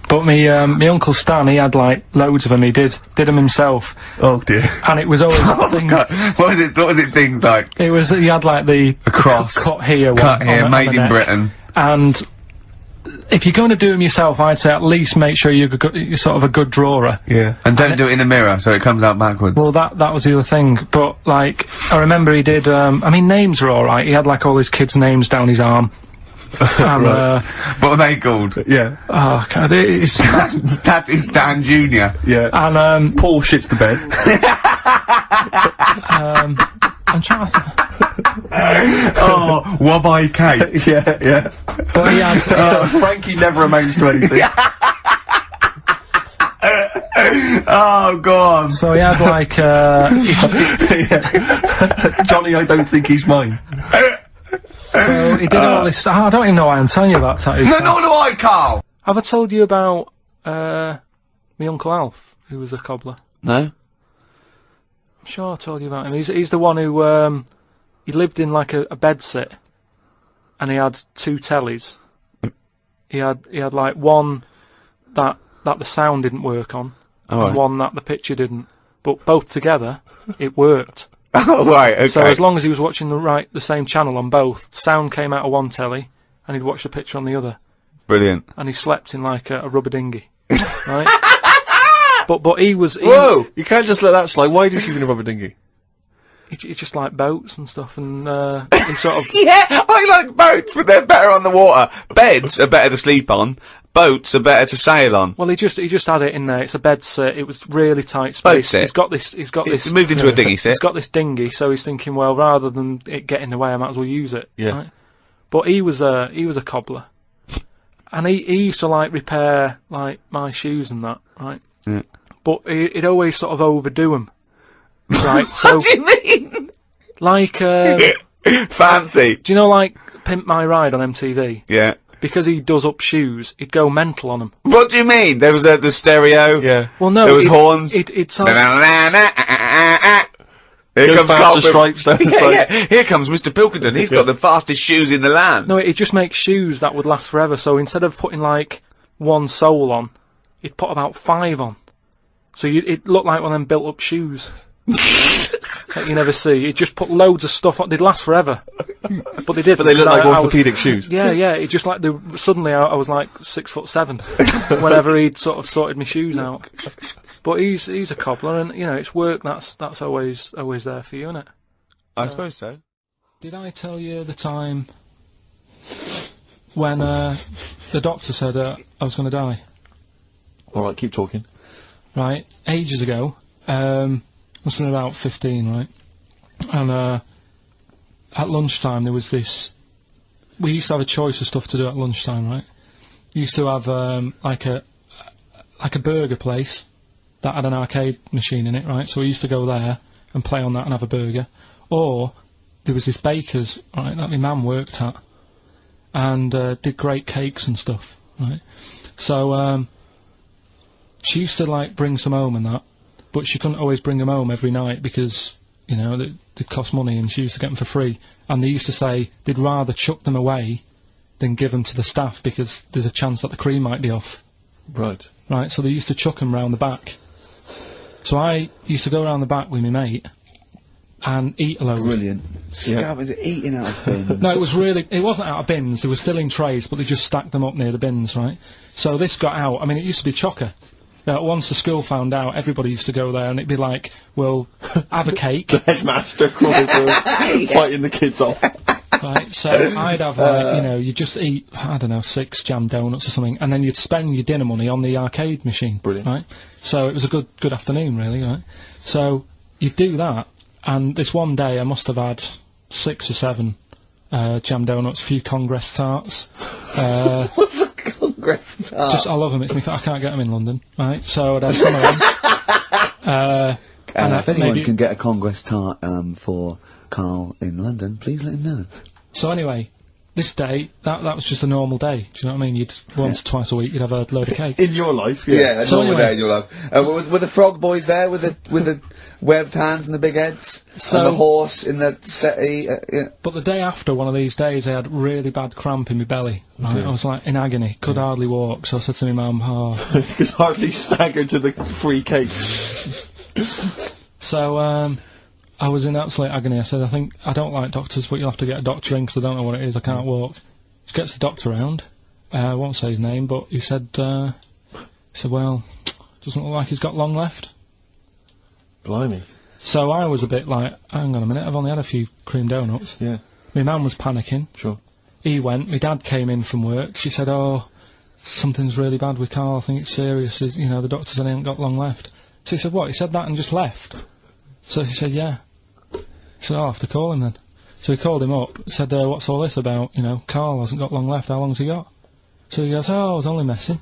But me Uncle Stan, he had, like, loads of them. He did them himself. Oh dear. And it was always that thing. God, what was it things like? It was, he had, like, the cross. cut here. Cut one here, on made the in neck. Britain. And if you're going to do them yourself, I'd say at least make sure you're sort of a good drawer. Yeah. And don't do it in the mirror, so it comes out backwards. Well, that was the other thing. But, like, I remember he did, I mean, names are alright. He had, like, all his kids' names down his arm. And, what are they called? Yeah. oh, God, it's... Tattoo Stan Jr. Yeah. And, Paul shits the bed. I'm trying to... Oh, Wabbai Kate. Yeah, yeah. But he had... Frankie never amounts to anything. Oh, go on. So he had, like, Yeah. Johnny, I don't think he's mine. so he did all this... I don't even know why I'm telling you about tattoos. No, nor do I, Carl. Have I told you about my Uncle Alf, who was a cobbler. No? I'm sure I told you about him. He's the one who, he lived in like a bedsit, and he had 2 tellies. He had like one that the sound didn't work on, and one that the picture didn't. But both together, it worked. Oh, right, okay. So as long as he was watching the same channel on both, sound came out of one telly, and he'd watch the picture on the other. Brilliant. And he slept in like a rubber dinghy, right? But he was. Whoa! You can't just let that slide. Why did he sleep in a rubber dinghy? He just liked boats and stuff, and he sort of. Yeah, I like boats, but they're better on the water. Beds are better to sleep on. Boats are better to sail on. Well, he just had it in there. It's a bed sit. It was really tight space. Boat sit. He's got this. He's moved into a dinghy sit. He's got this dinghy, so he's thinking, well, rather than it get in the way, I might as well use it. Yeah. Right? But he was a cobbler, and he used to like repair like my shoes and that, right? Yeah. But he'd always sort of overdo them, right? So What do you mean? like, Fancy. do you know like Pimp My Ride on MTV? Yeah. Because he does up shoes, he'd go mental on them. What do you mean? There was the stereo. Yeah. Well, no, There was horns. It sounds. Here Goes comes past Karl the stripes down the yeah, side. yeah. Here comes Mr. Pilkington. He's got the fastest shoes in the land. No, it just makes shoes that would last forever. So instead of putting like one sole on, he'd put about 5 on. So it looked like one of them built-up shoes that you never see. He'd just put loads of stuff on. They'd last forever, but they did. But they look like orthopedic shoes. Yeah, yeah. It just like suddenly I was like 6'7" whenever he'd sort of sorted my shoes out. But he's a cobbler, and you know it's work. That's always there for you, isn't it? I suppose so. Did I tell you the time when the doctor said I was going to die? All right, keep talking. Right, ages ago, must have been about 15, right? And at lunchtime there was this. We used to have a choice of stuff to do at lunchtime, right? We used to have like a burger place that had an arcade machine in it, right? So we used to go there and play on that and have a burger. Or there was this baker's, right, that my mum worked at, and did great cakes and stuff, right? So she used to like bring some home and that, but she couldn't always bring them home every night because, you know, they cost money, and she used to get them for free. And they used to say they'd rather chuck them away than give them to the staff because there's a chance that the cream might be off. Right. Right, so they used to chuck them round the back. So I used to go around the back with my mate and eat a load. Brilliant. Scavenging, eating out of bins. No, it wasn't out of bins, they were still in trays, but they just stacked them up near the bins, right? So this got out, I mean, it used to be chocker. Once the school found out, everybody used to go there, and it'd be like, well, have a cake. The headmaster crawling through, fighting the kids off. Right, so I'd have, like, you know, you'd just eat, I don't know, 6 jam donuts or something, and then you'd spend your dinner money on the arcade machine. Brilliant. Right? So it was a good afternoon, really, right? So you'd do that, and this one day I must have had 6 or 7 jam donuts, a few Congress tarts. What's a Congress tart? I love them, I can't get them in London, right? So I'd have some of them. If anyone can get a Congress tart for Karl in London, please let him know. So anyway, this day, that was just a normal day. Do you know what I mean? You'd once or twice a week you'd have a load of cake. In your life, Yeah, So normal anyway- day in your life. Were the frog boys there with the webbed hands and the big heads? So- and the horse in the settee? Yeah. But the day after one of these days, I had really bad cramp in my belly. Right? I was like in agony, could hardly walk. So I said to my mum, You could hardly stagger to the free cakes. So I was in absolute agony. I said, I don't like doctors, but you'll have to get a doctor in 'cause I don't know what it is. I can't walk. Just gets the doctor round. I won't say his name, but he said, well, doesn't look like he's got long left. Blimey. So I was a bit like, hang on a minute, I've only had a few cream donuts. Yeah. My mum was panicking. Sure. He went. My dad came in from work. She said, oh, something's really bad with Karl. I think it's serious. You know, the doctor said he ain't got long left. So he said, what? He said that and just left? So she said, yeah. He said, I'll have to call him then. So he called him up, said, what's all this about? You know, Karl hasn't got long left. How long's he got? So he goes, oh, I was only messing.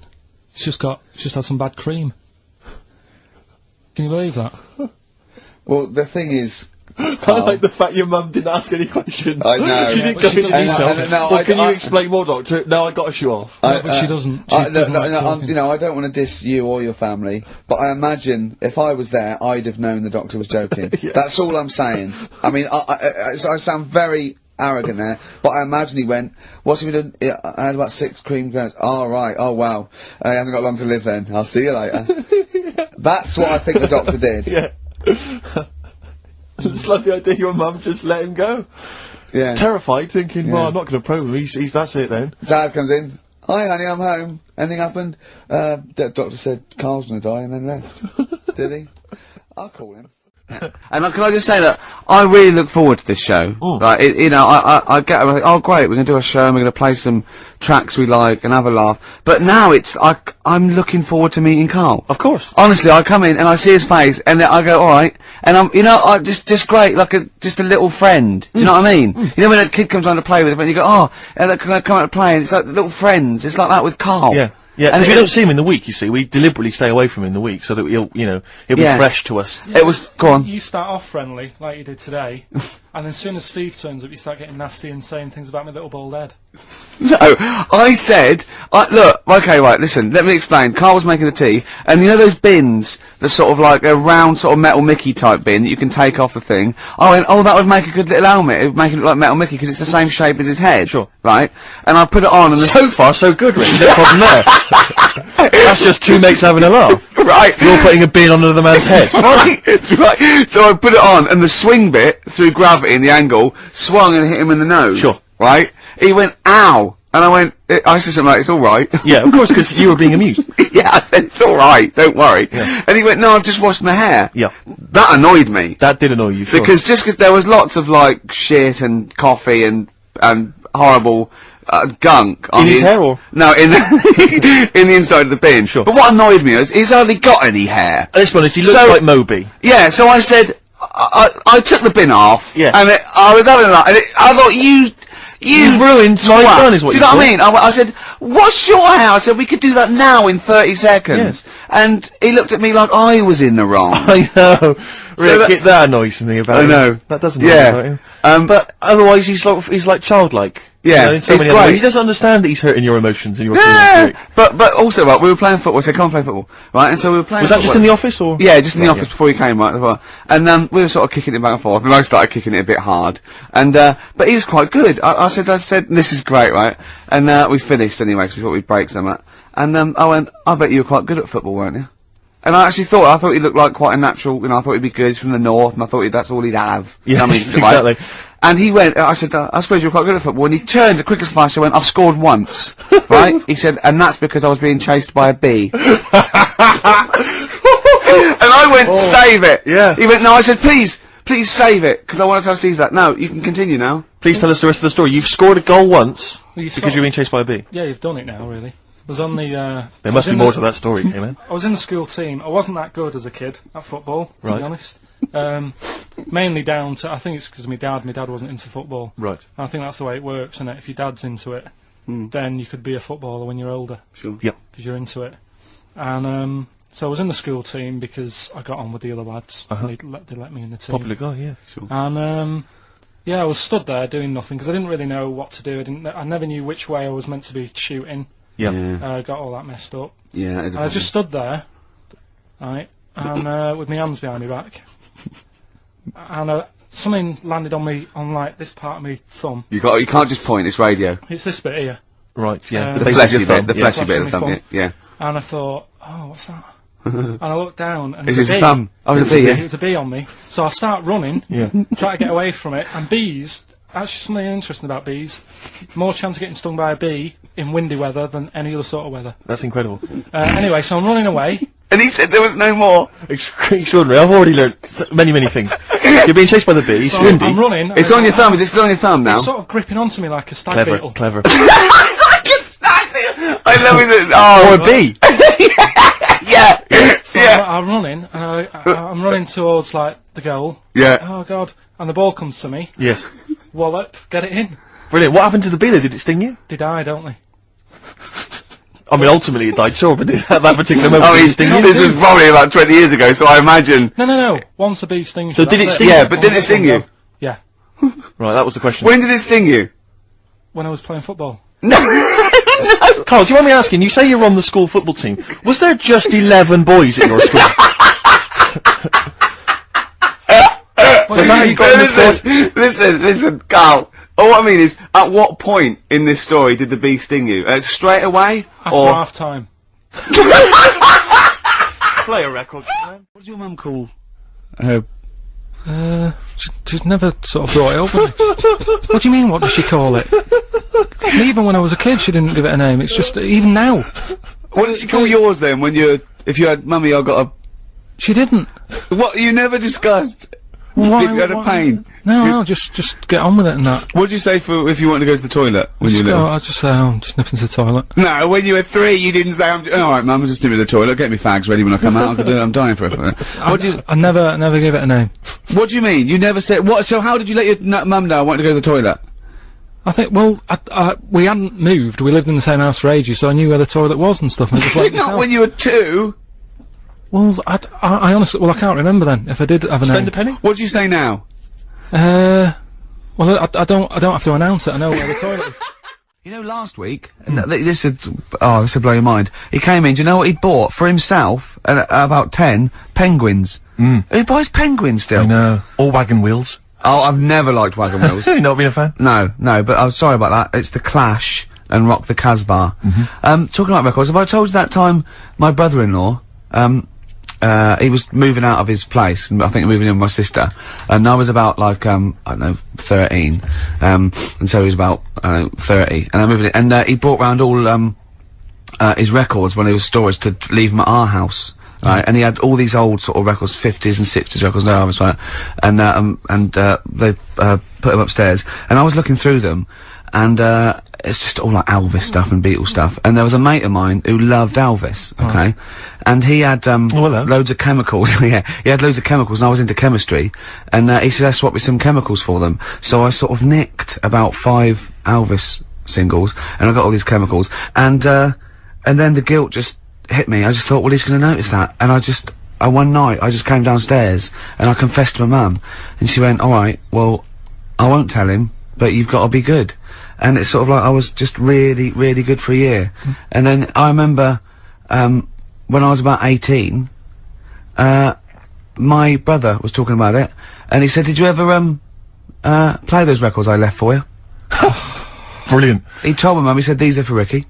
He's just had some bad cream. Can you believe that? Well, the thing is, I like the fact your mum didn't ask any questions. I know. She didn't but go she into doesn't. detail. No, Well, can you I- explain more, Doctor? No, I got a shoe off. No, but she doesn't. She doesn't like talking. you know, I don't want to diss you or your family, but I imagine if I was there, I'd have known the doctor was joking. That's all I'm saying. I mean, I sound very arrogant there, but I imagine he went, what's he done? Yeah, I had about 6 cream cones. Oh, right. Oh, wow. He hasn't got long to live then. I'll see you later. That's what I think the doctor did. Yeah. It's like the idea your mum just let him go. Yeah. Terrified, thinking, well, Yeah. I'm not going to probe him. He's that's it then. Dad comes in. Hi, honey, I'm home. Anything happened? The doctor said Carl's gonna die and then left. Did he? I'll call him. And can I just say that I really look forward to this show. Right, you know, I get, I'm like, oh great, we're gonna do a show and we're gonna play some tracks we like and have a laugh. But now it's, I'm looking forward to meeting Karl. Of course. Honestly, I come in and I see his face and I go, alright, and I'm, you know, just great, like just a little friend. Do you know what I mean? You know when a kid comes on to play with a friend, you go, oh, and can I come out to play? And it's like little friends. It's like that with Karl. Yeah. Yeah, And and we it- don't see him in the week, you see. We deliberately stay away from him in the week so that he'll be Yeah. fresh to us. It was, go on. You start off friendly, like you did today, and as soon as Steve turns up, you start getting nasty and saying things about my little bald head. No, I said, look, okay, right, listen, let me explain. Karl was making the tea, and you know those bins, the sort of like a round sort of Metal Mickey type bin that you can take off the thing? I went, oh, that would make a good little helmet. It would make it look like Metal Mickey because it's the same shape as his head. Sure. Right? And I put it on, and So far, so good, Rich. No problem there. That's just two mates having a laugh. right. You're putting a bin on another man's head. Right, it's right. So I put it on, and the swing bit, through gravity and the angle, swung and hit him in the nose. Sure. Right? He went, ow! And I went, I said something like, it's alright. Yeah, of course, because you were being amused. Yeah, I said, it's alright, don't worry. Yeah. And he went, no, I've just washed my hair. Yeah. That annoyed me. That did annoy you, sure. Because just because there was lots of, like, shit and coffee and horrible, gunk. In his hair, or? No, in the, in the inside of the bin. Sure. But what annoyed me is, he's hardly got any hair. Let's be honest, he looks So- like Moby. Yeah, so I said, I took the bin off. Yeah. And I was having that, and I thought, you ruined my twat. fun is what Do you you know what thought. I mean? I said, what's your hair? I said, we could do that now in 30 seconds. Yes. And he looked at me like I was in the wrong. I know. Rick, that- that annoys me about I him. know. That doesn't annoy Yeah. me about him. But otherwise, he's like childlike. Yeah, You know, in so he's many other great. ways. He doesn't understand that he's hurting your emotions and your feelings, Yeah, Rick. but also, right, we were playing football, so I can't play football, right, and so we were playing Was that football. just in the office, or? Yeah, just in the Right, office yeah. before you came, right, and we were sort of kicking it back and forth, and I started kicking it a bit hard, and but he was quite good. I said, this is great, right, and we finished anyway, because we thought we'd break some, and I went, I bet you were quite good at football, weren't you? And I actually thought he looked like quite a natural, you know, I thought he'd be good, he's from the north, and I thought that's all he'd have. You know what I mean? exactly. Right? And he went, I said, I suppose you're quite good at football. And he turned, the quick as flash, I went, I've scored once. Right? He said, and that's because I was being chased by a bee. And I went, save it. Yeah. He went, no, I said, please save it, because I want to tell Steve that. No, you can continue now. Please tell us the rest of the story. You've scored a goal once Well, you because you're being chased by a bee. Yeah, you've done it now, really. I was on the, There must be more to that story, man. I was in the school team. I wasn't that good as a kid at football, to Right. be honest. Mainly down to, I think it's because my dad wasn't into football. Right. I think that's the way it works, isn't it? If your dad's into it, then you could be a footballer when you're older. Sure. Yep. Because you're into it. And so I was in the school team because I got on with the other lads. Uh-huh. And they let me in the team. Popular guy, yeah. Sure. And yeah, I was stood there doing nothing because I didn't really know what to do. I never knew which way I was meant to be shooting. Yeah. Yeah, Got all that messed up. yeah, that is a And I problem. just stood there, right, and with my hands behind my back, and something landed on me on like this part of my thumb. You can't just point, it's radio. It's this bit here, Right, yeah. The The base of fleshy your thumb, bit, the yeah. fleshy bit of the Fleshy thumb, thumb. yeah. and I thought, oh, what's that? And I looked down, and It there's was a a bee. thumb. Oh, it was a bee, It yeah. was a bee on me, so I start running, Yeah. try to get away from it, and bees. Actually, something interesting about bees: more chance of getting stung by a bee in windy weather than any other sort of weather. That's incredible. Anyway, so I'm running away. And he said there was no more. Extraordinary. I've already learned many things. You're being chased by the bee. It's So windy. I'm running. It's on your thumb, is it still on your thumb now? It's sort of gripping onto me like a stag beetle. Clever. I love it. Oh, Or a bee. yeah. So Yeah. I'm running, and I'm running towards like the goal. Yeah. Oh god! And the ball comes to me. Yes. Wallop, get it in. Brilliant. What happened to the bee though? Did it sting you? They die, don't they? I mean, ultimately it died, sure, but at that particular moment, I it mean, sting you. this was probably about 20 years ago, so I imagine. No. Once a bee stings So you, did that's it sting Yeah, you? but did it sting you? Yeah. Right, that was the question. When did it sting you? When I was playing football. Carl, do you mind me asking, you say you're on the school football team. Was there just 11 boys at your school? Was that how you got in the squad? Listen, Carl. All I mean is, at what point in this story did the bee sting you? Straight away? After or half time. Play a record, man. what does your mum call? She's never sort of brought it up with me. What do you mean, what does she call it? And even when I was a kid, she didn't give it a name. It's just, even now. What did she call yours then? When if you had, mummy, I got She didn't. what you never discussed? Why? If you had a pain. No, just get on with it and that. What did you say for if you wanted to go to the toilet when you were little? I just say, I'm just nipping to the toilet. No, when you were 3, you didn't say, alright, mum, I'm just nipping to the toilet, get me fags ready when I come out, I'm dying for it. I never gave it a name. What do you mean? You never said, so how did you let your mum know I wanted to go to the toilet? I think, well, we hadn't moved, we lived in the same house for ages, so I knew where the toilet was and stuff, and it was like Not when you were 2! Well, I honestly, I can't remember then, if I did have a Spend name. a penny? What do you say now? Well, I don't have to announce it, I know where the toilet is. You know, last week, this would blow your mind. He came in, do you know what he bought? For himself, about 10 penguins. Who buys penguins still? I know. Or wagon wheels. Oh, I've never liked wagon wheels. You not been a fan? No, but I'm sorry about that. It's the Clash and Rock the Casbah. Talking about records, have I told you that time my brother-in-law, he was moving out of his place, I think moving in with my sister, and I was about like, I don't know, 13, and so he was about, 30, and I moved in, and he brought round all, his records when he was storage to leave them at our house. Right, and he had all these old sort of records, 50s and 60s records, no, I was right, and they, put them upstairs, and I was looking through them, and, it's just all like Elvis stuff and Beatles stuff, and there was a mate of mine who loved Elvis, okay, and he had, loads of chemicals, yeah, he had loads of chemicals, and I was into chemistry, and, he said I swapped me some chemicals for them, so I sort of nicked about 5 Elvis singles, and I got all these chemicals, and then the guilt just hit me. I just thought, well, he's gonna notice that, and one night, I just came downstairs, and I confessed to my mum, and she went, alright, well, I won't tell him, but you've got to be good. And it's sort of like, I was just really, really good for a year. And then, I remember, when I was about 18, my brother was talking about it, and he said, did you ever, play those records I left for you? Brilliant. He told my mum, he said, these are for Ricky.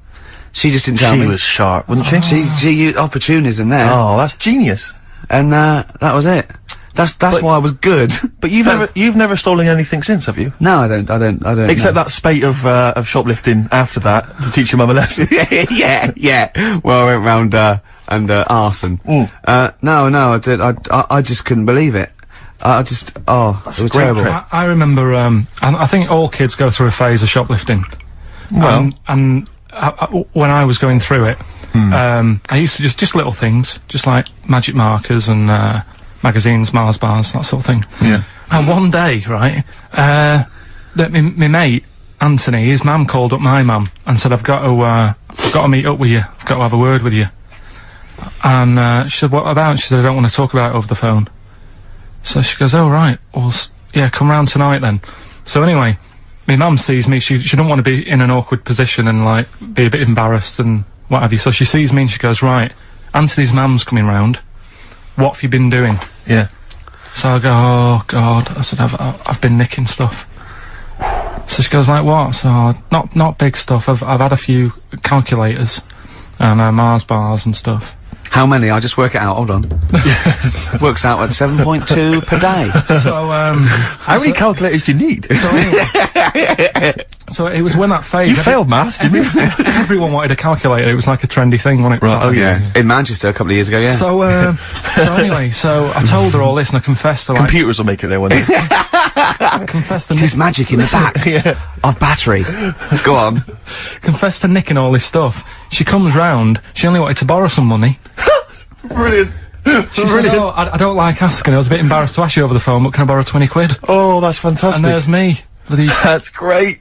She just didn't tell me. She was sharp, wasn't she? She used opportunism there. Oh, that's genius. And, that was it. That's why I was good. But you've never stolen anything since, have you? No, I don't. Except that spate of shoplifting after that to teach your mum a lesson. yeah. Well, I went round, and arson. No, I did. I just couldn't believe it. It was terrible. I remember, I think all kids go through a phase of shoplifting. Well. And when I was going through it, I used to just little things, just like magic markers and, magazines, Mars bars, that sort of thing. Yeah. And one day, right, my mate, Anthony, his mum called up my mum and said, I've got to meet up with you. I've got to have a word with you. And, she said, what about? She said, I don't want to talk about it over the phone. So she goes, oh, right, well, yeah, come round tonight then. So anyway, my mum sees me, she don't want to be in an awkward position and, like, be a bit embarrassed and what have you. So she sees me and she goes, right, Anthony's mum's coming round. What have you been doing? Yeah. So I go, oh, God. I said, I've been nicking stuff. So she goes, like what? So, not big stuff. I've had a few calculators and, Mars bars and stuff. How many? I'll just work it out, hold on. Works out at 7.2 per day. So, how many calculators do you need? So it was when that phase. You failed maths, didn't you? Everyone wanted a calculator. It was like a trendy thing, wasn't it? Right, oh yeah. In Manchester a couple of years ago, yeah. So anyway, so I told her all this and I confessed to, like, Computers will make it there one day. confessed to There's magic in the back of battery. Go on. confessed to nicking all this stuff. She comes round, she only wanted to borrow some money. Brilliant. She said, oh, I don't like asking, I was a bit embarrassed to ask you over the phone, but can I borrow 20 quid? Oh, that's fantastic. And there's me. Bloody That's great.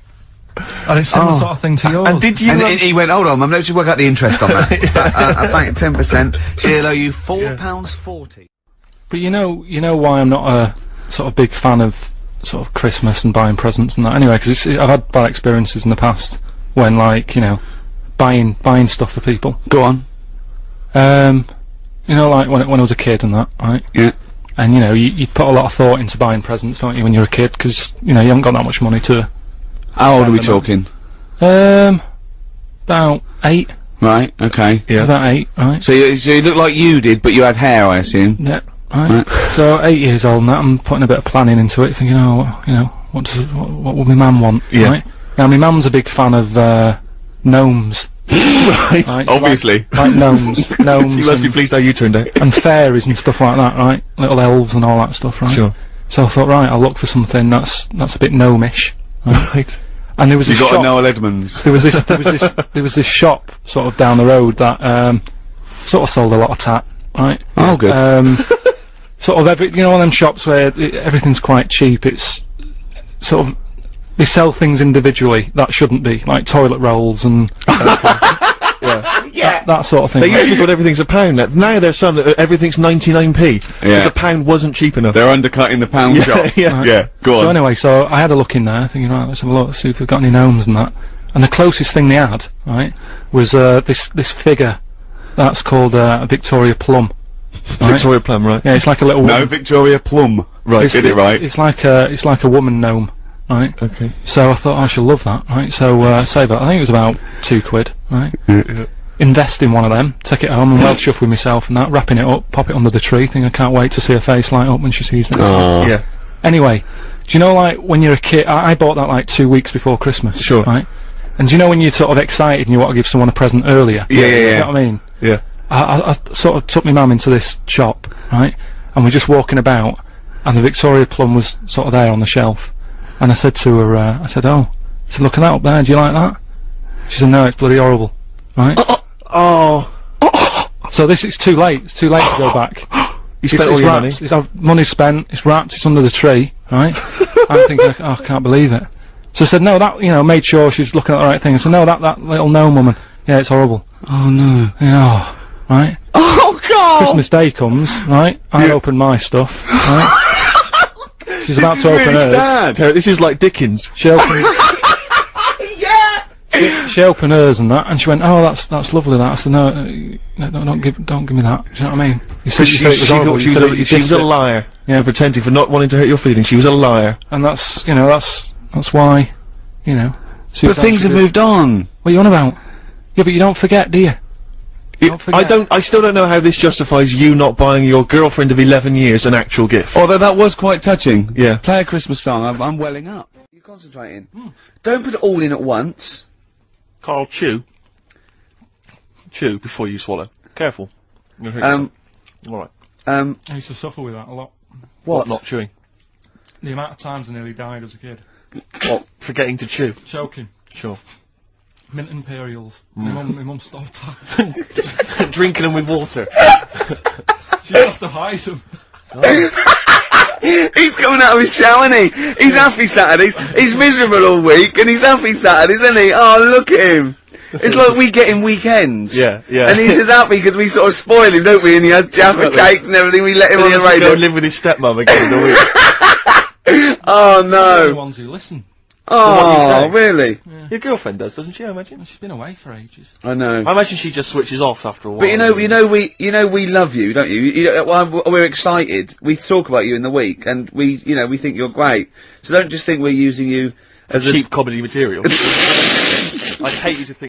And it's similar sort of thing to yours. And did you? And he went, hold on, Mum, let's just work out the interest on that. I banked 10%. She'll owe you £4.40. But you know why I'm not a sort of big fan of sort of Christmas and buying presents and that anyway, because I've had bad experiences in the past when, like, you know, buying stuff for people. Go on. You know, like when I was a kid and that, right? Yeah. And you know, you put a lot of thought into buying presents, don't you, when you're a kid? Because you know you haven't got that much money to. How old are we talking? About 8. Right. Okay. Yeah. About 8, right? So you look like you did, but you had hair, I assume. Yeah. Right. So 8 years old and that, I'm putting a bit of planning into it, thinking, oh, you know, what would my mum want? Yeah. Right? Now my mum's a big fan of gnomes. Right. Obviously. Like gnomes. She must be pleased how you turned out. And fairies and stuff like that, right? Little elves and all that stuff, right? Sure. So I thought, right, I'll look for something that's a bit gnomish. Right. And there was You a got shop. a Noel Edmonds. There was this shop sort of down the road that sort of sold a lot of tat, right? Oh, good. Sort of you know, one of them shops where everything's quite cheap. It's sort of they sell things individually that shouldn't be, like toilet rolls and that sort of thing. They used to put everything's a pound. Now there's some that everything's 99p. Because a pound wasn't cheap enough. They're undercutting the pound shop. Yeah. Right. Yeah, go on. So anyway, so I had a look in there, thinking, right, let's have a look, see if they've got any gnomes and that. And the closest thing they had, right, was this figure that's called a Victoria Plum. Right? Victoria Plum, right? Yeah, it's like a little. No, Victoria Plum. Right, get it right. It's like a woman gnome, right? Okay. So I thought, I shall love that, right? So save that. I think it was about £2, right? Yeah. Invest in one of them, take it home and well chuff with myself and that, wrapping it up, pop it under the tree, think I can't wait to see her face light up when she sees this. Yeah. Anyway, do you know, like, when you're a kid, I bought that like 2 weeks before Christmas. Sure. Right? And do you know when you're sort of excited and you want to give someone a present earlier? Yeah. You know what I mean? Yeah. I sort of took my mum into this shop, right? And we're just walking about, and the Victoria Plum was sort of there on the shelf. And I said to her, I said, look at that up there, do you like that? She said, no, it's bloody horrible. Right? Oh. So it's too late. It's too late to go back. You spent all your money. Money's spent. It's wrapped. It's under the tree. Right? I'm thinking, oh, I can't believe it. So I said, no, that, you know, made sure she's looking at the right thing. I said, no, that little gnome woman. Yeah, it's horrible. Oh, no. Yeah. Right? Oh, God! Christmas Day comes. Right? I open my stuff. Right? She's about to open hers. Sad. This is like Dickens. She opened. She opened hers and that, and she went, "Oh, that's lovely." That I said, "No, don't give me that." Do you know what I mean? You said it was horrible. She was a liar. Yeah, Pretending for not wanting to hurt your feelings. She was a liar. and that's, you know, that's why, you know. But things have moved on. What are you on about? Yeah, but you don't forget, do you? Don't forget. I still don't know how this justifies you not buying your girlfriend of 11 years an actual gift. Although that was quite touching. Yeah. Play a Christmas song. I'm welling up. You're concentrating. Don't put it all in at once. Carl, chew. Chew before you swallow. Careful. Alright. I used to suffer with that a lot. What? Not chewing. The amount of times I nearly died as a kid. What? Forgetting to chew. Choking. Sure. Mint Imperials. My mum stopped that. Drinking them with water. She used to have to hide them. He's coming out of his shower, isn't he? He's happy Saturdays. He's miserable all week, and he's happy Saturdays, isn't he? Oh, look at him. It's like we get him weekends. Yeah, yeah. And he's just happy because we sort of spoil him, don't we? And he has Jaffa cakes and everything. We let him on the radio. Go and live with his stepmom again in the week. Oh, They're no. the ones who listen. Oh, really? Your girlfriend does, doesn't she? I imagine. She's been away for ages. I know. I imagine she just switches off after a while. But you know, we love you, don't you? We're excited. We talk about you in the week, and we think you're great. So don't just think we're using you as cheap comedy material. I'd hate you to think.